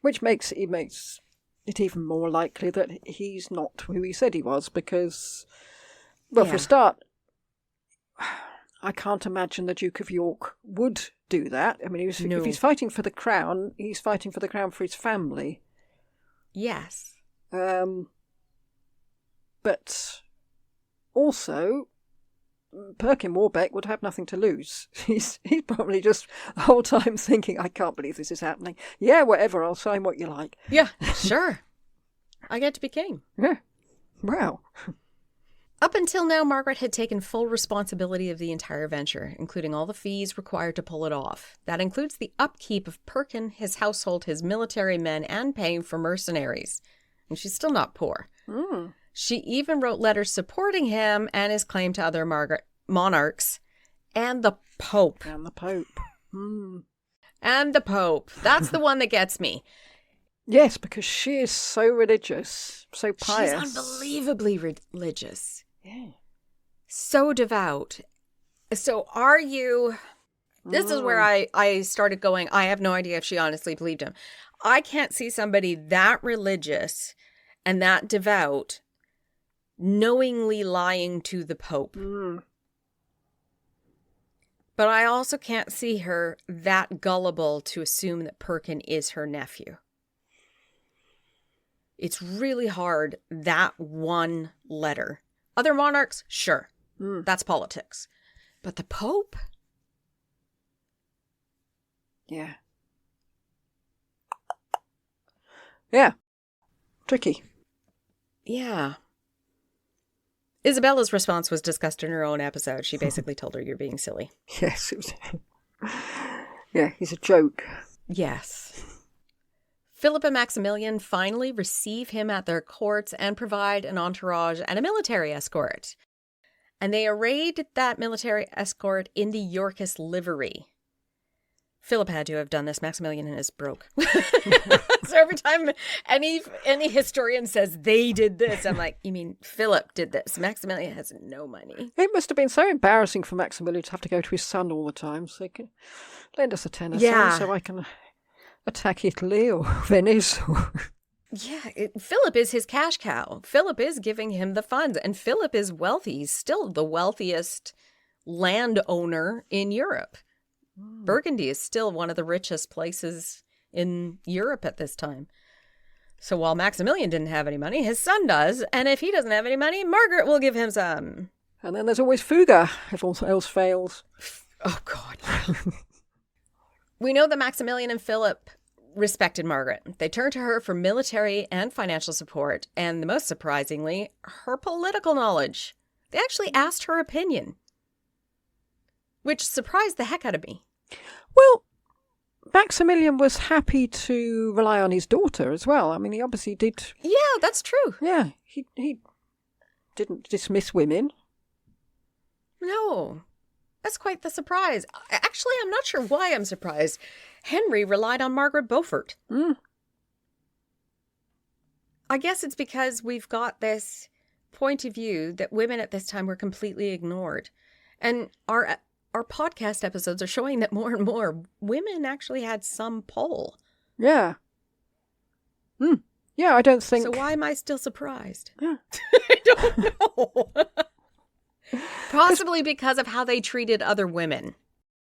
Which makes it even more likely that he's not who he said he was, because, well, for a start, I can't imagine the Duke of York would do that. I mean, if he's fighting for the crown, he's fighting for the crown for his family. Yes. But also, Perkin Warbeck would have nothing to lose. He's probably just the whole time thinking, I can't believe this is happening. Yeah, whatever, I'll sign what you like. Yeah, sure. I get to be king. Yeah. Wow. Up until now, Margaret had taken full responsibility of the entire venture, including all the fees required to pull it off. That includes the upkeep of Perkin, his household, his military men, and paying for mercenaries. And she's still not poor. Mm. She even wrote letters supporting him and his claim to other monarchs and the Pope. And the Pope. Mm. And the Pope. That's the one that gets me. Yes, because she is so religious, so pious. She's unbelievably religious. Yeah. So devout. So are you... This is where I started going, I have no idea if she honestly believed him. I can't see somebody that religious and that devout knowingly lying to the Pope. Mm. But I also can't see her that gullible to assume that Perkin is her nephew. It's really hard, that one letter. Other monarchs, sure. That's politics. But the Pope? Yeah. Yeah. Tricky. Yeah. Isabella's response was discussed in her own episode. She basically told her, you're being silly. Yes, it was... Yeah, he's a joke. Yes. Philip and Maximilian finally receive him at their courts and provide an entourage and a military escort. And they arrayed that military escort in the Yorkist livery. Philip had to have done this. Maximilian is broke. So every time any historian says they did this, I'm like, you mean Philip did this? Maximilian has no money. It must have been so embarrassing for Maximilian to have to go to his son all the time. So he can lend us a tenner, son, so I can attack Italy or Venice. Yeah, Philip is his cash cow. Philip is giving him the funds, and Philip is wealthy. He's still the wealthiest landowner in Europe. Burgundy is still one of the richest places in Europe at this time. So while Maximilian didn't have any money, his son does. And if he doesn't have any money, Margaret will give him some. And then there's always Fuga, if all else fails. Oh, God. We know that Maximilian and Philip respected Margaret. They turned to her for military and financial support, and most surprisingly, her political knowledge. They actually asked her opinion, which surprised the heck out of me. Well, Maximilian was happy to rely on his daughter as well. I mean, he obviously did. Yeah, that's true. Yeah, he didn't dismiss women. No, that's quite the surprise. Actually, I'm not sure why I'm surprised. Henry relied on Margaret Beaufort. I guess it's because we've got this point of view that women at this time were completely ignored. And our podcast episodes are showing that more and more women actually had some pull. Yeah. Yeah, I don't think... So why am I still surprised? Yeah. I don't know. Possibly because of how they treated other women.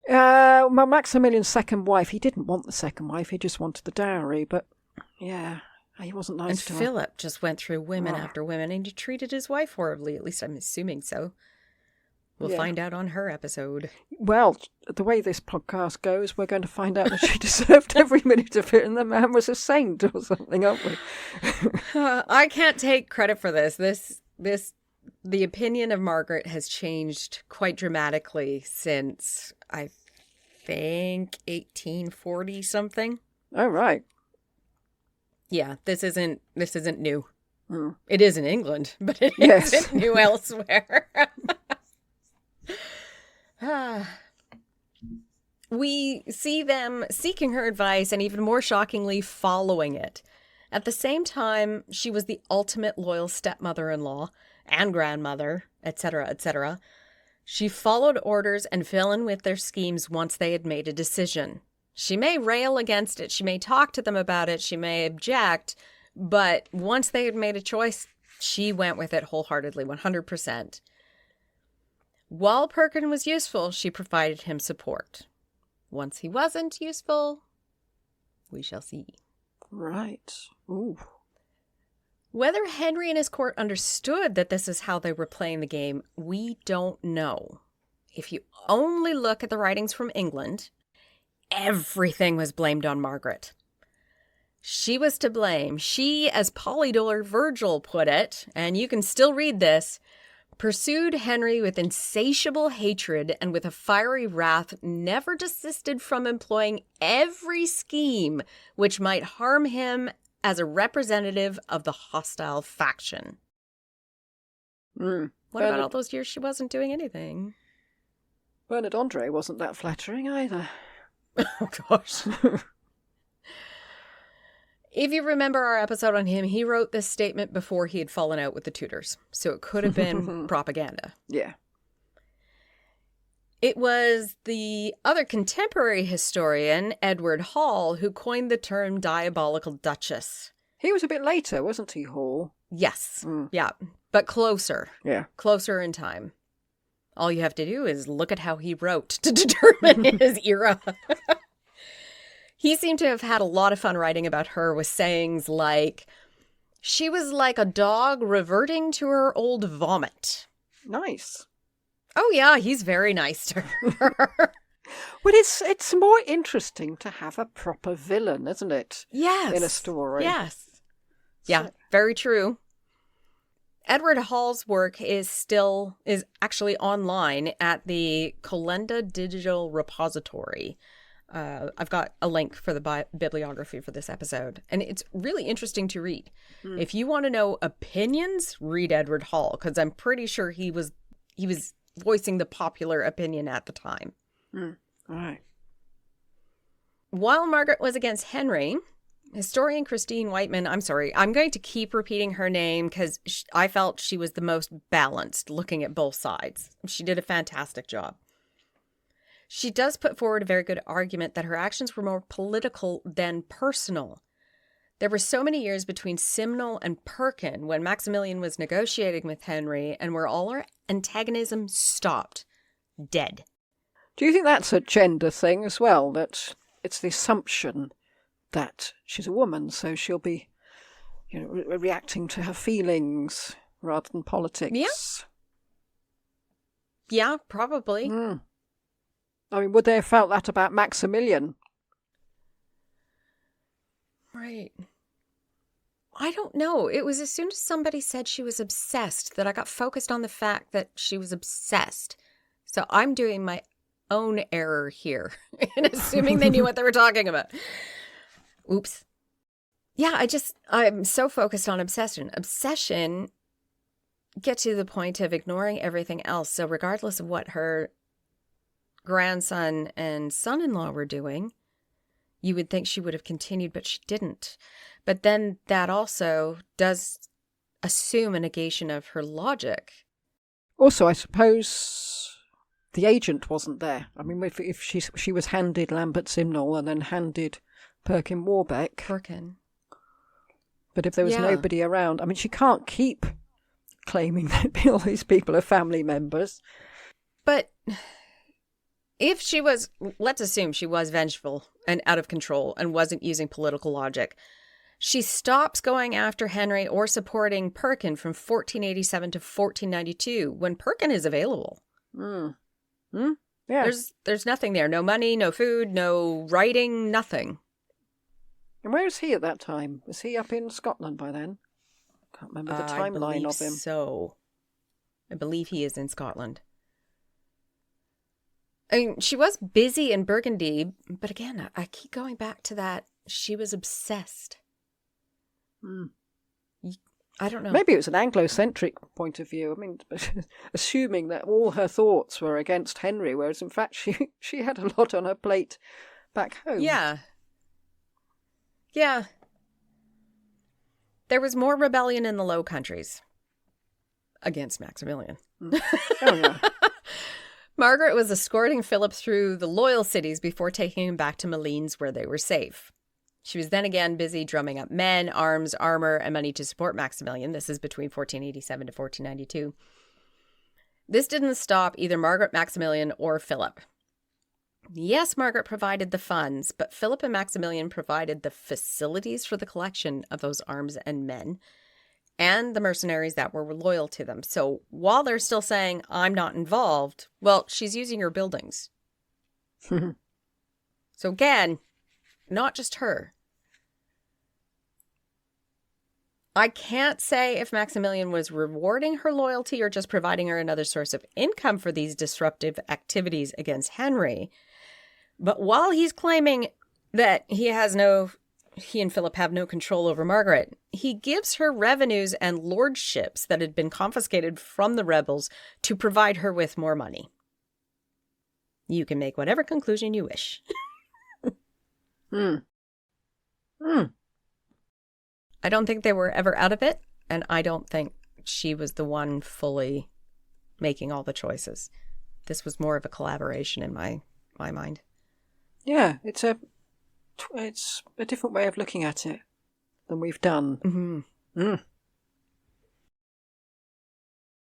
Maximilian's second wife, he didn't want the second wife, he just wanted the dowry, but yeah, he wasn't nice to her. And Philip just went through women after women, and he treated his wife horribly, at least I'm assuming so. We'll find out on her episode. Well, the way this podcast goes, we're going to find out that she deserved every minute of it and the man was a saint or something, aren't we? I can't take credit for this. The opinion of Margaret has changed quite dramatically since, I think, 1840 something. Oh, right. Yeah, this isn't new. It is in England, but it isn't new elsewhere. We see them seeking her advice and even more shockingly following it. At the same time, she was the ultimate loyal stepmother-in-law and grandmother, etc., etc. She followed orders and fell in with their schemes once they had made a decision. She may rail against it, she may talk to them about it, she may object, but once they had made a choice, she went with it wholeheartedly, 100%. While Perkin was useful, she provided him support. Once he wasn't useful, we shall see. Right. Ooh. Whether Henry and his court understood that this is how they were playing the game, we don't know. If you only look at the writings from England, everything was blamed on Margaret. She was to blame. She, as Polydor Virgil put it, and you can still read this, pursued Henry with insatiable hatred and with a fiery wrath never desisted from employing every scheme which might harm him as a representative of the hostile faction. What about all those years she wasn't doing anything? Bernard Andre wasn't that flattering either. Oh, gosh. If you remember our episode on him, he wrote this statement before he had fallen out with the Tudors, so it could have been propaganda. Yeah. It was the other contemporary historian, Edward Hall, who coined the term Diabolical Duchess. He was a bit later, wasn't he, Hall? Yes. Yeah. But closer. Yeah. Closer in time. All you have to do is look at how he wrote to determine his era. He seemed to have had a lot of fun writing about her with sayings like, she was like a dog reverting to her old vomit. Nice. Oh, yeah, he's very nice to her. But it's more interesting to have a proper villain, isn't it? Yes. In a story. Yes. Yeah, very true. Edward Hall's work is actually online at the Colenda Digital Repository. I've got a link for the bibliography for this episode, and it's really interesting to read. If you want to know opinions, read Edward Hall, because I'm pretty sure he was voicing the popular opinion at the time. All right. While Margaret was against Henry, historian Christine Whiteman, I'm sorry, I'm going to keep repeating her name because I felt she was the most balanced looking at both sides. She did a fantastic job. She does put forward a very good argument that her actions were more political than personal. There were so many years between Simnel and Perkin when Maximilian was negotiating with Henry and where all our antagonism stopped. Dead. Do you think that's a gender thing as well? That it's the assumption that she's a woman, so she'll be, reacting to her feelings rather than politics? Yeah, probably. I mean, would they have felt that about Maximilian? Right. I don't know. It was as soon as somebody said she was obsessed that I got focused on the fact that she was obsessed. So I'm doing my own error here in assuming they knew what they were talking about. Oops. Yeah, I'm so focused on obsession. Obsession gets to the point of ignoring everything else. So regardless of what her grandson and son-in-law were doing, you would think she would have continued, but she didn't. But then that also does assume a negation of her logic. Also, I suppose the agent wasn't there. I mean, if she was handed Lambert Simnel and then handed Perkin Warbeck. But if there was nobody around, I mean, she can't keep claiming that all these people are family members. But if she was, let's assume she was vengeful and out of control and wasn't using political logic, she stops going after Henry or supporting Perkin from 1487 to 1492 when Perkin is available. Yeah. There's nothing there. No money, no food, no writing, nothing. And where is he at that time? Was he up in Scotland by then? Can't remember the timeline of him. I believe he is in Scotland. I mean, she was busy in Burgundy, but again, I keep going back to that. She was obsessed. I don't know. Maybe it was an Anglo-centric point of view. I mean, assuming that all her thoughts were against Henry, whereas in fact she had a lot on her plate back home. Yeah. Yeah. There was more rebellion in the Low Countries against Maximilian. Oh, yeah. Margaret was escorting Philip through the loyal cities before taking him back to Malines where they were safe. She was then again busy drumming up men, arms, armor, and money to support Maximilian. This is between 1487 to 1492. This didn't stop either Margaret, Maximilian, or Philip. Yes, Margaret provided the funds, but Philip and Maximilian provided the facilities for the collection of those arms and men and the mercenaries that were loyal to them. So while they're still saying, I'm not involved, well, she's using her buildings. So again, not just her. I can't say if Maximilian was rewarding her loyalty or just providing her another source of income for these disruptive activities against Henry. But while he's claiming that he and Philip have no control over Margaret, he gives her revenues and lordships that had been confiscated from the rebels to provide her with more money. You can make whatever conclusion you wish. I don't think they were ever out of it, and I don't think she was the one fully making all the choices. This was more of a collaboration in my mind. Yeah, it's a different way of looking at it than we've done. Mm-hmm.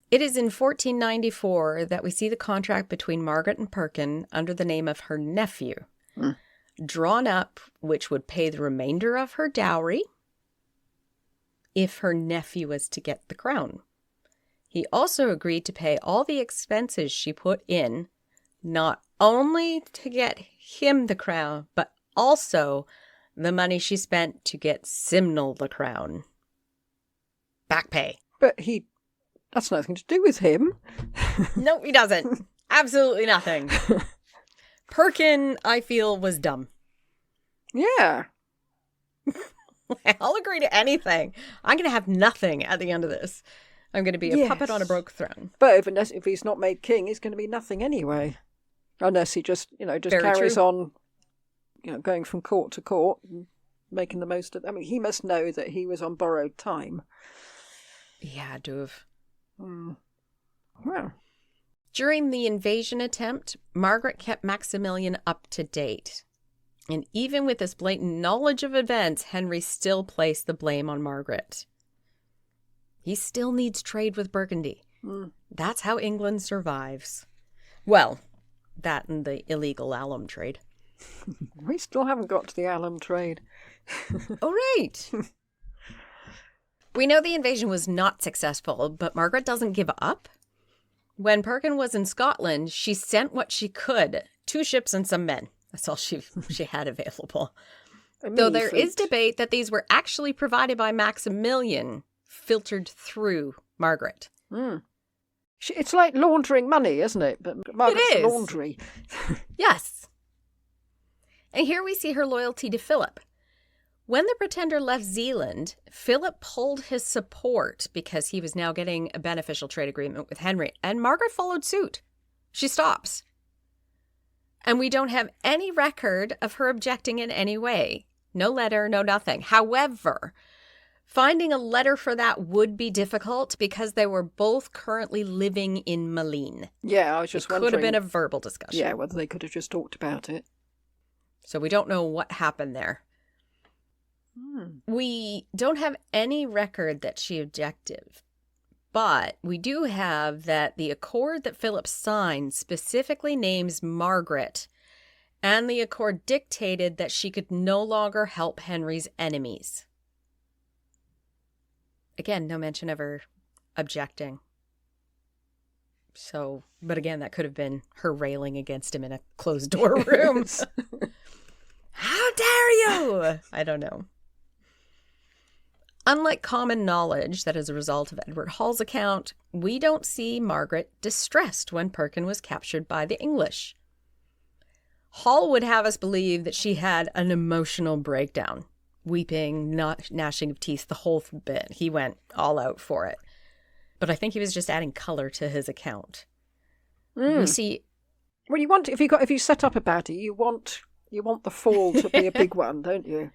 It is in 1494 that we see the contract between Margaret and Perkin under the name of her nephew, drawn up, which would pay the remainder of her dowry if her nephew was to get the crown. He also agreed to pay all the expenses she put in, not only to get him the crown, but also the money she spent to get Simnel the crown. Back pay. But that's nothing to do with him. No, he doesn't. Absolutely nothing. Perkin, I feel, was dumb. Yeah. I'll agree to anything. I'm going to have nothing at the end of this. I'm going to be a puppet on a broke throne. But if he's not made king, he's going to be nothing anyway. Unless he just carries on, going from court to court and making the most of it. I mean, he must know that he was on borrowed time. Yeah, to have. Well. During the invasion attempt, Margaret kept Maximilian up to date. And even with this blatant knowledge of events, Henry still placed the blame on Margaret. He still needs trade with Burgundy. That's how England survives. Well, that and the illegal alum trade. We still haven't got to the alum trade. Oh, right. We know the invasion was not successful, but Margaret doesn't give up. When Perkin was in Scotland, she sent what she could, 2 ships and some men. That's all she had available. Though there is debate that these were actually provided by Maximilian, filtered through Margaret. It's like laundering money, isn't it? But Margaret's a laundry. Yes. And here we see her loyalty to Philip. When the Pretender left Zealand, Philip pulled his support because he was now getting a beneficial trade agreement with Henry, and Margaret followed suit. She stops. And we don't have any record of her objecting in any way. No letter, no nothing. However, finding a letter for that would be difficult because they were both currently living in Malines. Yeah, I was just wondering. It could have been a verbal discussion. Yeah, whether they could have just talked about it. So we don't know what happened there. We don't have any record that she objected. But we do have that the accord that Philip signed specifically names Margaret, and the accord dictated that she could no longer help Henry's enemies. Again, no mention of her objecting. So, but again, that could have been her railing against him in a closed-door room. How dare you? I don't know. Unlike common knowledge that as a result of Edward Hall's account, we don't see Margaret distressed when Perkin was captured by the English. Hall would have us believe that she had an emotional breakdown, weeping, not gnashing of teeth, the whole bit. He went all out for it. But I think he was just adding color to his account. We see... Well, you want, if you set up a baddie, you want the fall to be a big one, don't you?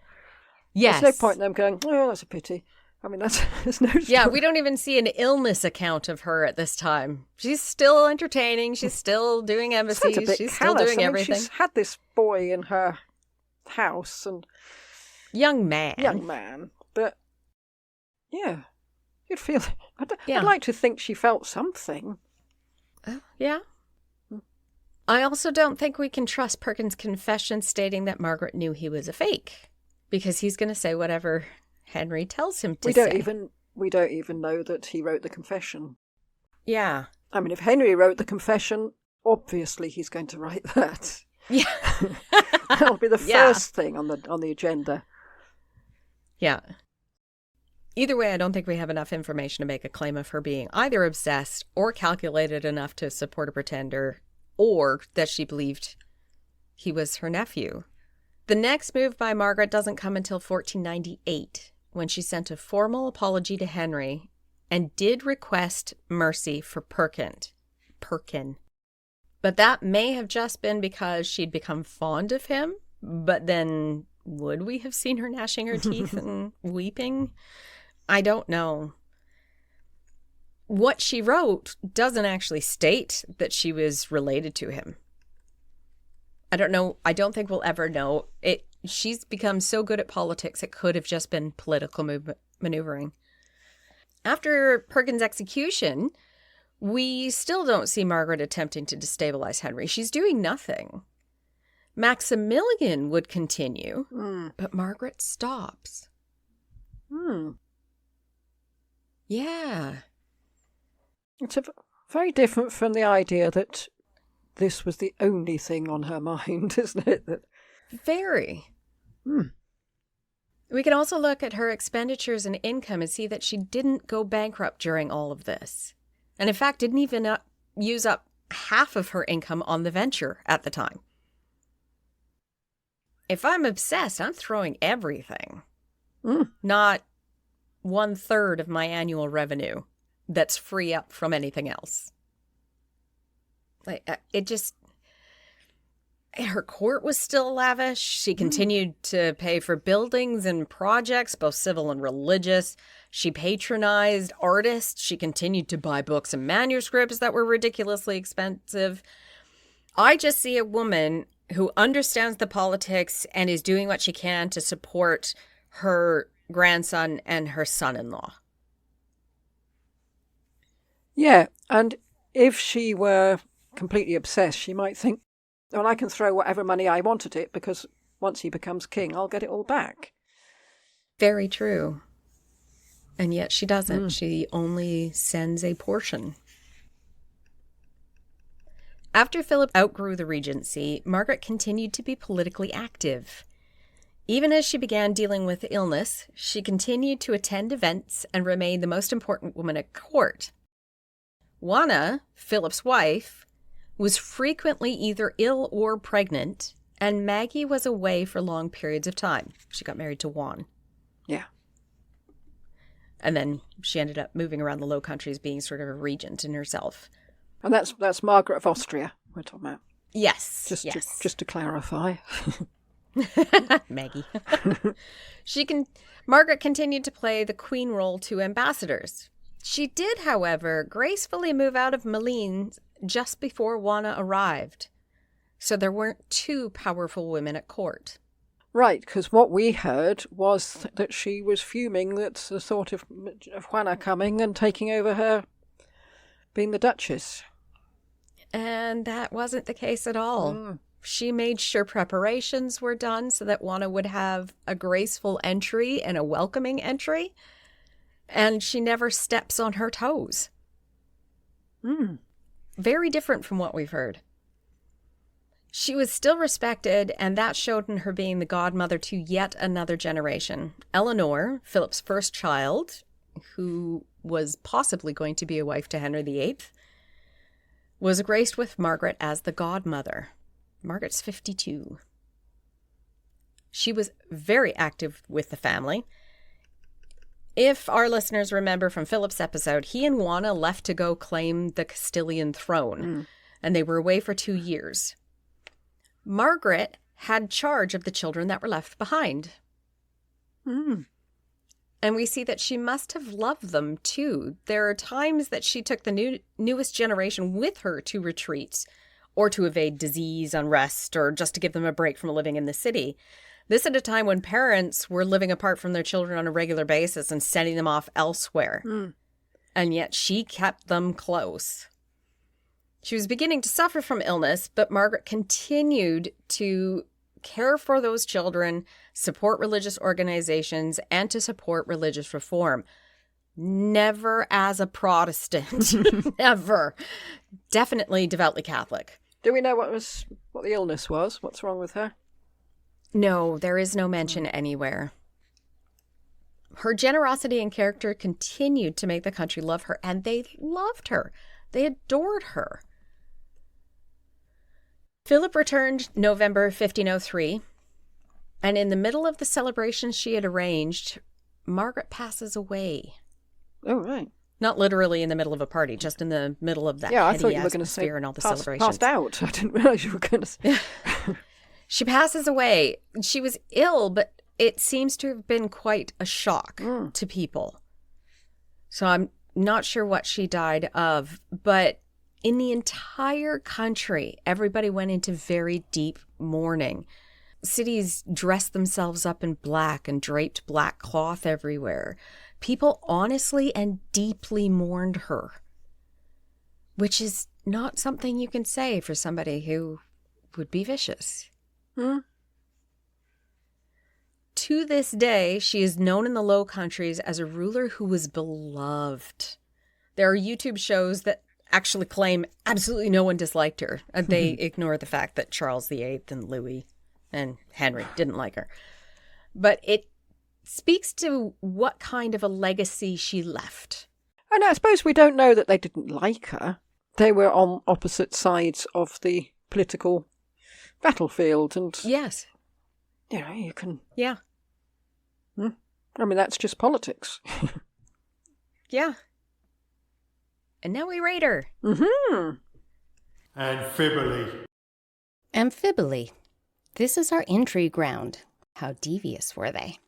Yes. There's no point in them going, oh, that's a pity. I mean, there's no... Yeah, we don't even see an illness account of her at this time. She's still entertaining. She's still doing embassies. She's still doing everything. She's had this boy in her house and... Young man. But, yeah, you'd feel... I'd Yeah. like to think she felt something. Yeah. I also don't think we can trust Perkins' confession stating that Margaret knew he was a fake, because he's going to say whatever Henry tells him to say. We don't even know that he wrote the confession. Yeah. I mean, if Henry wrote the confession, obviously he's going to write that. Yeah. That'll be the first thing on the agenda. Yeah. Either way, I don't think we have enough information to make a claim of her being either obsessed or calculated enough to support a pretender, or that she believed he was her nephew. The next move by Margaret doesn't come until 1498, when she sent a formal apology to Henry and did request mercy for Perkin. But that may have just been because she'd become fond of him, but then would we have seen her gnashing her teeth and weeping? I don't know. What she wrote doesn't actually state that she was related to him. I don't know. I don't think we'll ever know. She's become so good at politics, it could have just been political maneuvering. After Perkins' execution, we still don't see Margaret attempting to destabilize Henry. She's doing nothing. Maximilian would continue, but Margaret stops. Yeah. It's very different from the idea that this was the only thing on her mind, isn't it? Very. We can also look at her expenditures and income and see that she didn't go bankrupt during all of this. And in fact, didn't even use up half of her income on the venture at the time. If I'm obsessed, I'm throwing everything. Not 1/3 of my annual revenue that's free up from anything else. Her court was still lavish. She continued to pay for buildings and projects, both civil and religious. She patronized artists. She continued to buy books and manuscripts that were ridiculously expensive. I just see a woman who understands the politics and is doing what she can to support her grandson and her son-in-law. Yeah, and if she were completely obsessed, she might think, well, I can throw whatever money I want at it because once he becomes king, I'll get it all back. Very true. And yet she doesn't. She only sends a portion. After Philip outgrew the regency, Margaret continued to be politically active. Even as she began dealing with illness, she continued to attend events and remain the most important woman at court. Juana, Philip's wife, was frequently either ill or pregnant, and Maggie was away for long periods of time. She got married to Juan. Yeah. And then she ended up moving around the Low Countries, being sort of a regent in herself. And that's Margaret of Austria we're talking about. Yes. Just to clarify. Maggie. Margaret continued to play the queen role to ambassadors. She did, however, gracefully move out of Malines just before Juana arrived. So there weren't two powerful women at court. Right, because what we heard was that she was fuming that the thought of Juana coming and taking over her being the Duchess. And that wasn't the case at all. She made sure preparations were done so that Juana would have a graceful entry and a welcoming entry. And she never steps on her toes. Very different from what we've heard. She was still respected, and that showed in her being the godmother to yet another generation. Eleanor, Philip's first child, who was possibly going to be a wife to Henry VIII, was graced with Margaret as the godmother. Margaret's 52. She was very active with the family. If our listeners remember from Philip's episode, he and Juana left to go claim the Castilian throne, and they were away for 2 years. Margaret had charge of the children that were left behind. And we see that she must have loved them, too. There are times that she took the newest generation with her to retreats, or to evade disease, unrest, or just to give them a break from living in the city. This at a time when parents were living apart from their children on a regular basis and sending them off elsewhere. And yet she kept them close. She was beginning to suffer from illness, but Margaret continued to care for those children, support religious organizations, and to support religious reform. Never as a Protestant. Never. Definitely devoutly Catholic. Do we know what the illness was? What's wrong with her? No, there is no mention anywhere. Her generosity and character continued to make the country love her, and they loved her. They adored her. Philip returned November 1503, and in the middle of the celebration she had arranged, Margaret passes away. Oh, right. Not literally in the middle of a party, just in the middle of that I heady thought you were going to say and all the celebrations. Passed out. I didn't realize you were going to say. She passes away. She was ill, but it seems to have been quite a shock to people. So I'm not sure what she died of, but in the entire country, everybody went into very deep mourning. Cities dressed themselves up in black and draped black cloth everywhere. People honestly and deeply mourned her, which is not something you can say for somebody who would be vicious. To this day, she is known in the Low Countries as a ruler who was beloved. There are YouTube shows that actually claim absolutely no one disliked her. They ignore the fact that Charles VIII and Louis and Henry didn't like her. But it speaks to what kind of a legacy she left. And I suppose we don't know that they didn't like her. They were on opposite sides of the political battlefield, and yes, you can. Yeah. I mean, that's just politics. Yeah. And now we rate her. Amphibole. This is our intrigue round. How devious were they?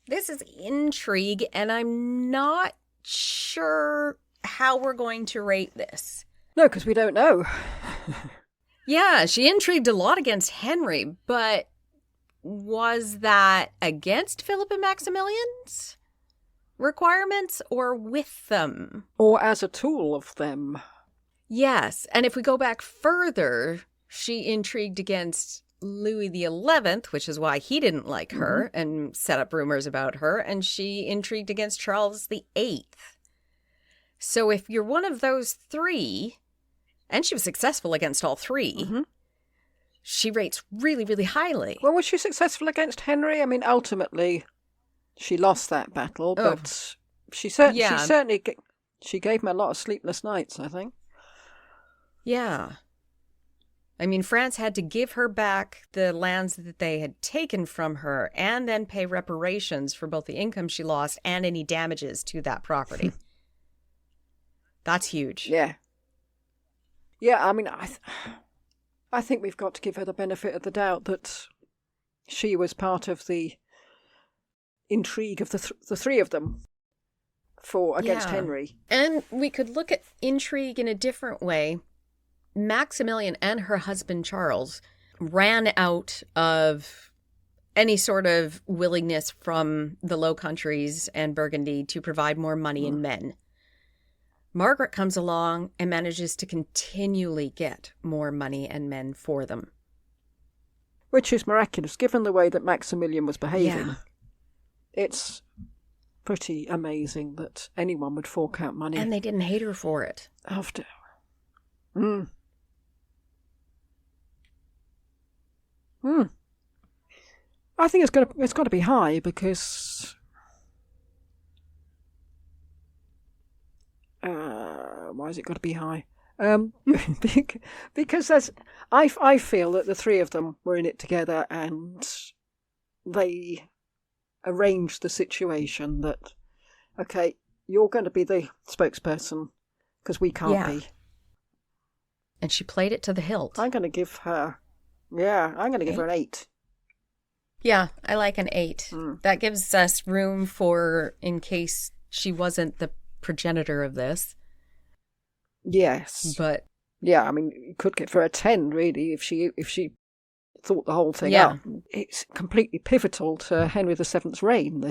This is intrigue, and I'm not sure how we're going to rate this. No, because we don't know. Yeah, she intrigued a lot against Henry, but was that against Philip and Maximilian's requirements or with them? Or as a tool of them. Yes, and if we go back further, she intrigued against Louis XI, which is why he didn't like her and set up rumors about her, and she intrigued against Charles VIII. So if you're one of those three, and she was successful against all three, she rates really, really highly. Well, was she successful against Henry? I mean, ultimately, she lost that battle, but she certainly she gave him a lot of sleepless nights, I think. Yeah. I mean, France had to give her back the lands that they had taken from her and then pay reparations for both the income she lost and any damages to that property. That's huge. Yeah. Yeah, I mean, I think we've got to give her the benefit of the doubt that she was part of the intrigue of the three of them against Henry. And we could look at intrigue in a different way. Maximilian and her husband Charles ran out of any sort of willingness from the Low Countries and Burgundy to provide more money and men. Margaret comes along and manages to continually get more money and men for them. Which is miraculous, given the way that Maximilian was behaving. Yeah. It's pretty amazing that anyone would fork out money. And they didn't hate her for it. After. I think it's got to be high because why has it got to be high? Because I feel that the three of them were in it together, and they arranged the situation that, okay, you're going to be the spokesperson because we can't Yeah. be. And she played it to the hilt. I'm going to give her an 8. Yeah, I like an 8. Mm. That gives us room for, in case she wasn't the progenitor of this. Yes. But yeah, I mean, you could give her a 10, really, if she thought the whole thing Yeah. up. It's completely pivotal to Henry VII's reign,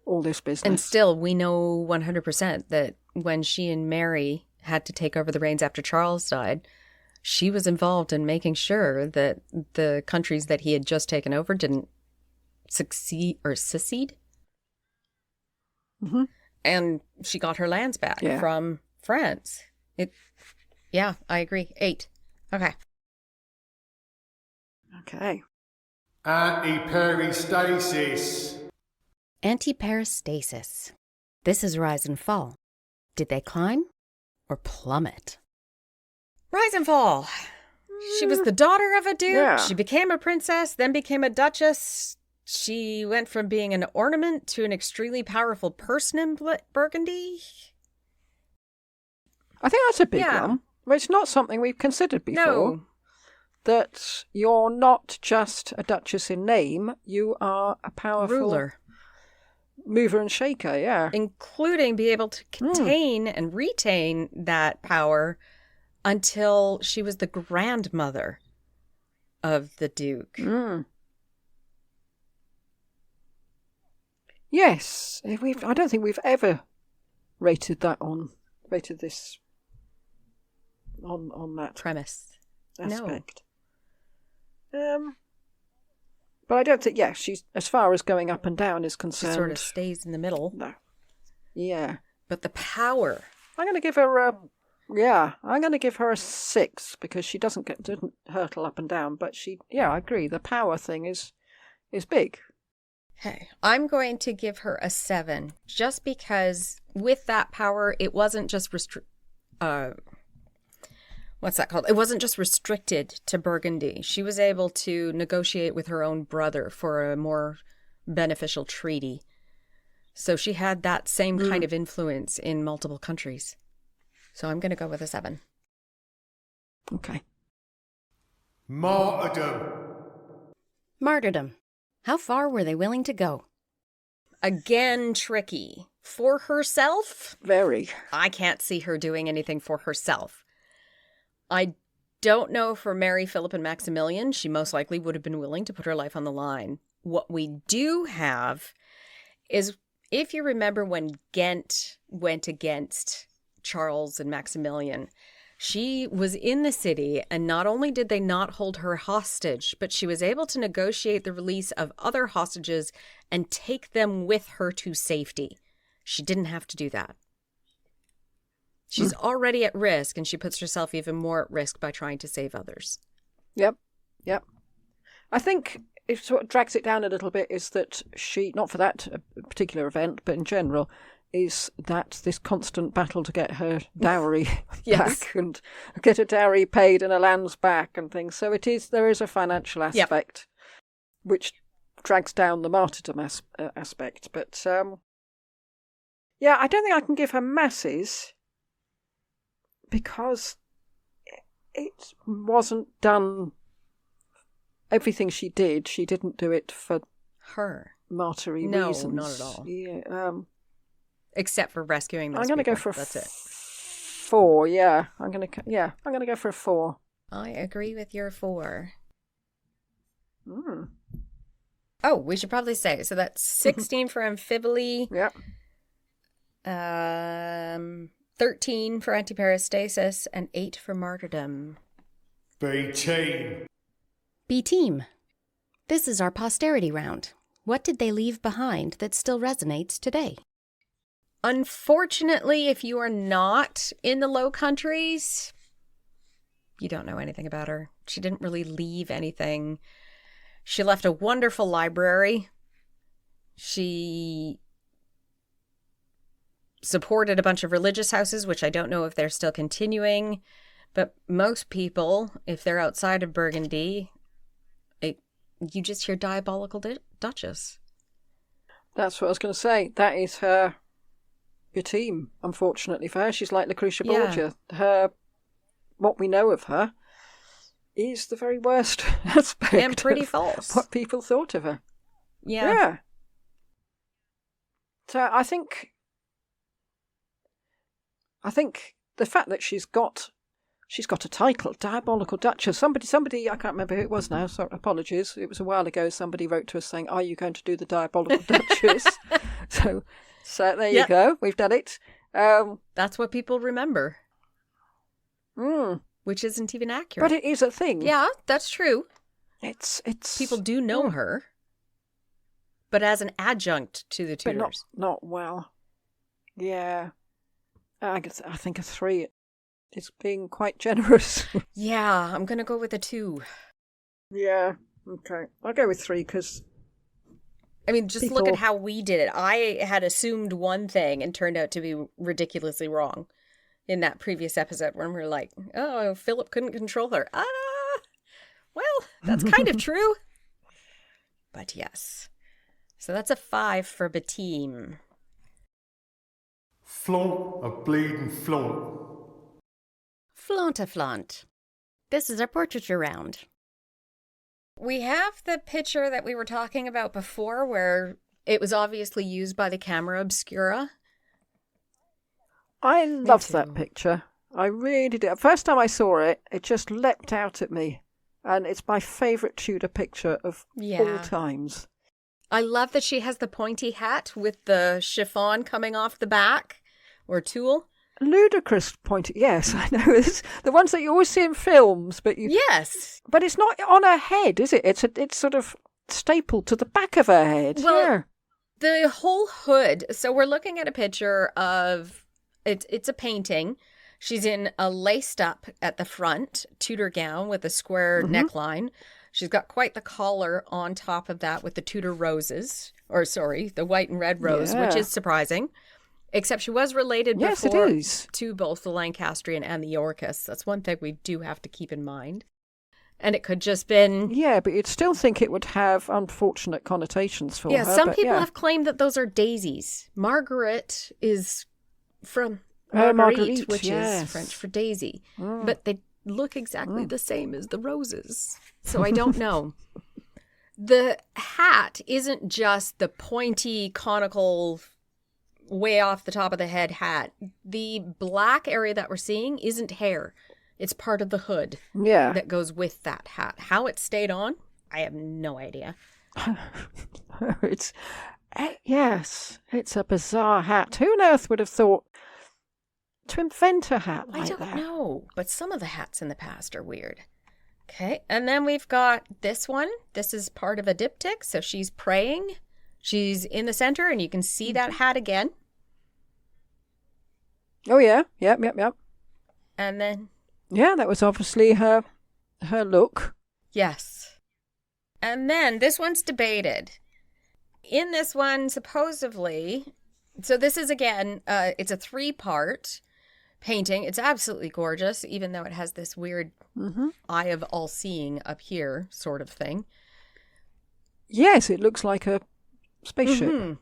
all this business. And still, we know 100% that when she and Mary had to take over the reins after Charles died, she was involved in making sure that the countries that he had just taken over didn't secede. Mm-hmm. And she got her lands back from France. Yeah, I agree. 8. Okay. Okay. Antiperistasis. Antiperistasis. This is rise and fall. Did they climb or plummet? Rise and fall. She was the daughter of a duke. Yeah. She became a princess, then became a duchess. She went from being an ornament to an extremely powerful person in Burgundy. I think that's a big Yeah. one. Well, it's not something we've considered before. No. That you're not just a duchess in name, you are a powerful Ruler. mover and shaker, yeah. Including be able to contain and retain that power until she was the grandmother of the duke. Mm. Yes, I don't think we've ever rated this on that Premise. aspect. But I don't think, she's, as far as going up and down is She concerned. sort of stays in the middle. No. Yeah. But the power. I'm going to give her a 6 because she didn't hurtle up and down, but I agree. The power thing is big. Hey, I'm going to give her a 7 just because with that power, it wasn't just what's that called? It wasn't just restricted to Burgundy. She was able to negotiate with her own brother for a more beneficial treaty. So she had that same kind of influence in multiple countries. So I'm going to go with a 7. Okay. Martyrdom. Martyrdom. How far were they willing to go? Again, tricky. For herself? Very. I can't see her doing anything for herself. I don't know for Mary, Philip, and Maximilian. She most likely would have been willing to put her life on the line. What we do have is, if you remember when Ghent went against Charles and Maximilian, she was in the city, and not only did they not hold her hostage, but she was able to negotiate the release of other hostages and take them with her to safety. She didn't have to do that. She's already at risk, and she puts herself even more at risk by trying to save others. Yep. I think if what drags it down a little bit is that she, not for that particular event, but in general, is that this constant battle to get her dowry back and get her dowry paid and her lands back and things. So there is a financial aspect which drags down the martyrdom aspect. But I don't think I can give her masses because it wasn't done. Everything she didn't do it for Her. martyry No, reasons. not at all. Yeah. Except for rescuing those I'm going to go people. for a That's it. 4. Yeah, I'm going to go for a 4. I agree with your 4. Mm. Oh, we should probably say, so that's 16 for amphiboly. Yep. 13 for antiperistasis, and 8 for martyrdom. B-team. B-team. This is our posterity round. What did they leave behind that still resonates today? Unfortunately, if you are not in the Low Countries, you don't know anything about her. She didn't really leave anything. She left a wonderful library. She supported a bunch of religious houses, which I don't know if they're still continuing. But most people, if they're outside of Burgundy, you just hear Diabolical Duchess. That's what I was going to say. That is her team, unfortunately for her. She's like Lucretia Borgia. What we know of her is the very worst aspect And pretty of false. what people thought of her. Yeah. So I think the fact that she's got a title, Diabolical Duchess. Somebody, I can't remember who it was now, so apologies. It was a while ago. Somebody wrote to us saying, "Are you going to do the Diabolical Duchess?" So there you go. We've done it. That's what people remember. Which isn't even accurate. But it is a thing. Yeah, that's true. It's people do know her, but as an adjunct to the Tudors. But not well. Yeah. I think a 3 is being quite generous. Yeah, I'm going to go with a 2. Yeah, okay. I'll go with 3 because... I mean, just look at how we did it. I had assumed one thing and turned out to be ridiculously wrong in that previous episode when we were like, oh, Philip couldn't control her. Well, that's kind of true. But yes. So that's a 5 for Beteem. Flaunt a bleeding flaunt. Flaunt-a-flaunt. This is our portraiture round. We have the picture that we were talking about before where it was obviously used by the camera obscura. I loved that picture. I really did. First time I saw it, it just leapt out at me. And it's my favourite Tudor picture of all times. I love that she has the pointy hat with the chiffon coming off the back, or tulle. Ludicrous pointy. Yes, I know. It's the ones that you always see in films, but Yes. But it's not on her head, is it? It's sort of stapled to the back of her head. Well, the whole hood. So we're looking at a picture of it's a painting. She's in a laced up at the front Tudor gown with a square neckline. She's got quite the collar on top of that with the Tudor roses, the white and red rose, which is surprising. Except she was related before to both the Lancastrian and the Yorkists. That's one thing we do have to keep in mind. And it could just been... Yeah, but you'd still think it would have unfortunate connotations for her. Yeah, some people have claimed that those are daisies. Margaret is from Marguerite, which is French for daisy. But they look exactly the same as the roses. So I don't know. The hat isn't just the pointy, conical, way off the top of the head hat. The black area that we're seeing isn't hair. It's part of the hood that goes with that hat. How it stayed on, I have no idea. It's a bizarre hat. Who on earth would have thought to invent a hat like that? I don't know, but some of the hats in the past are weird. Okay, and then we've got this one. This is part of a diptych, so she's praying. She's in the center, and you can see that hat again. Oh, yeah. Yep. And then... Yeah, that was obviously her look. Yes. And then this one's debated. In this one, supposedly... So this is, again, it's a 3-part painting. It's absolutely gorgeous, even though it has this weird eye of all-seeing up here sort of thing. Yes, it looks like a spaceship.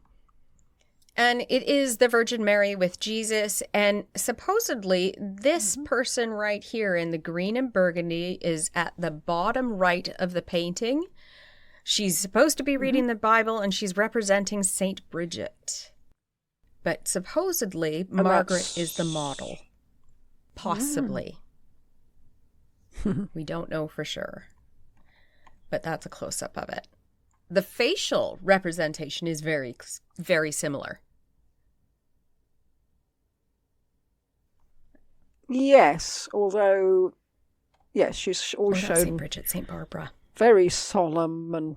And it is the Virgin Mary with Jesus. And supposedly this person right here in the green and burgundy is at the bottom right of the painting. She's supposed to be reading the Bible and she's representing Saint Bridget. But supposedly Margaret is the model. Possibly. We don't know for sure. But that's a close-up of it. The facial representation is very, very similar. Yes, although, yes, she's always shown St. Bridget, St. Barbara. Very solemn, and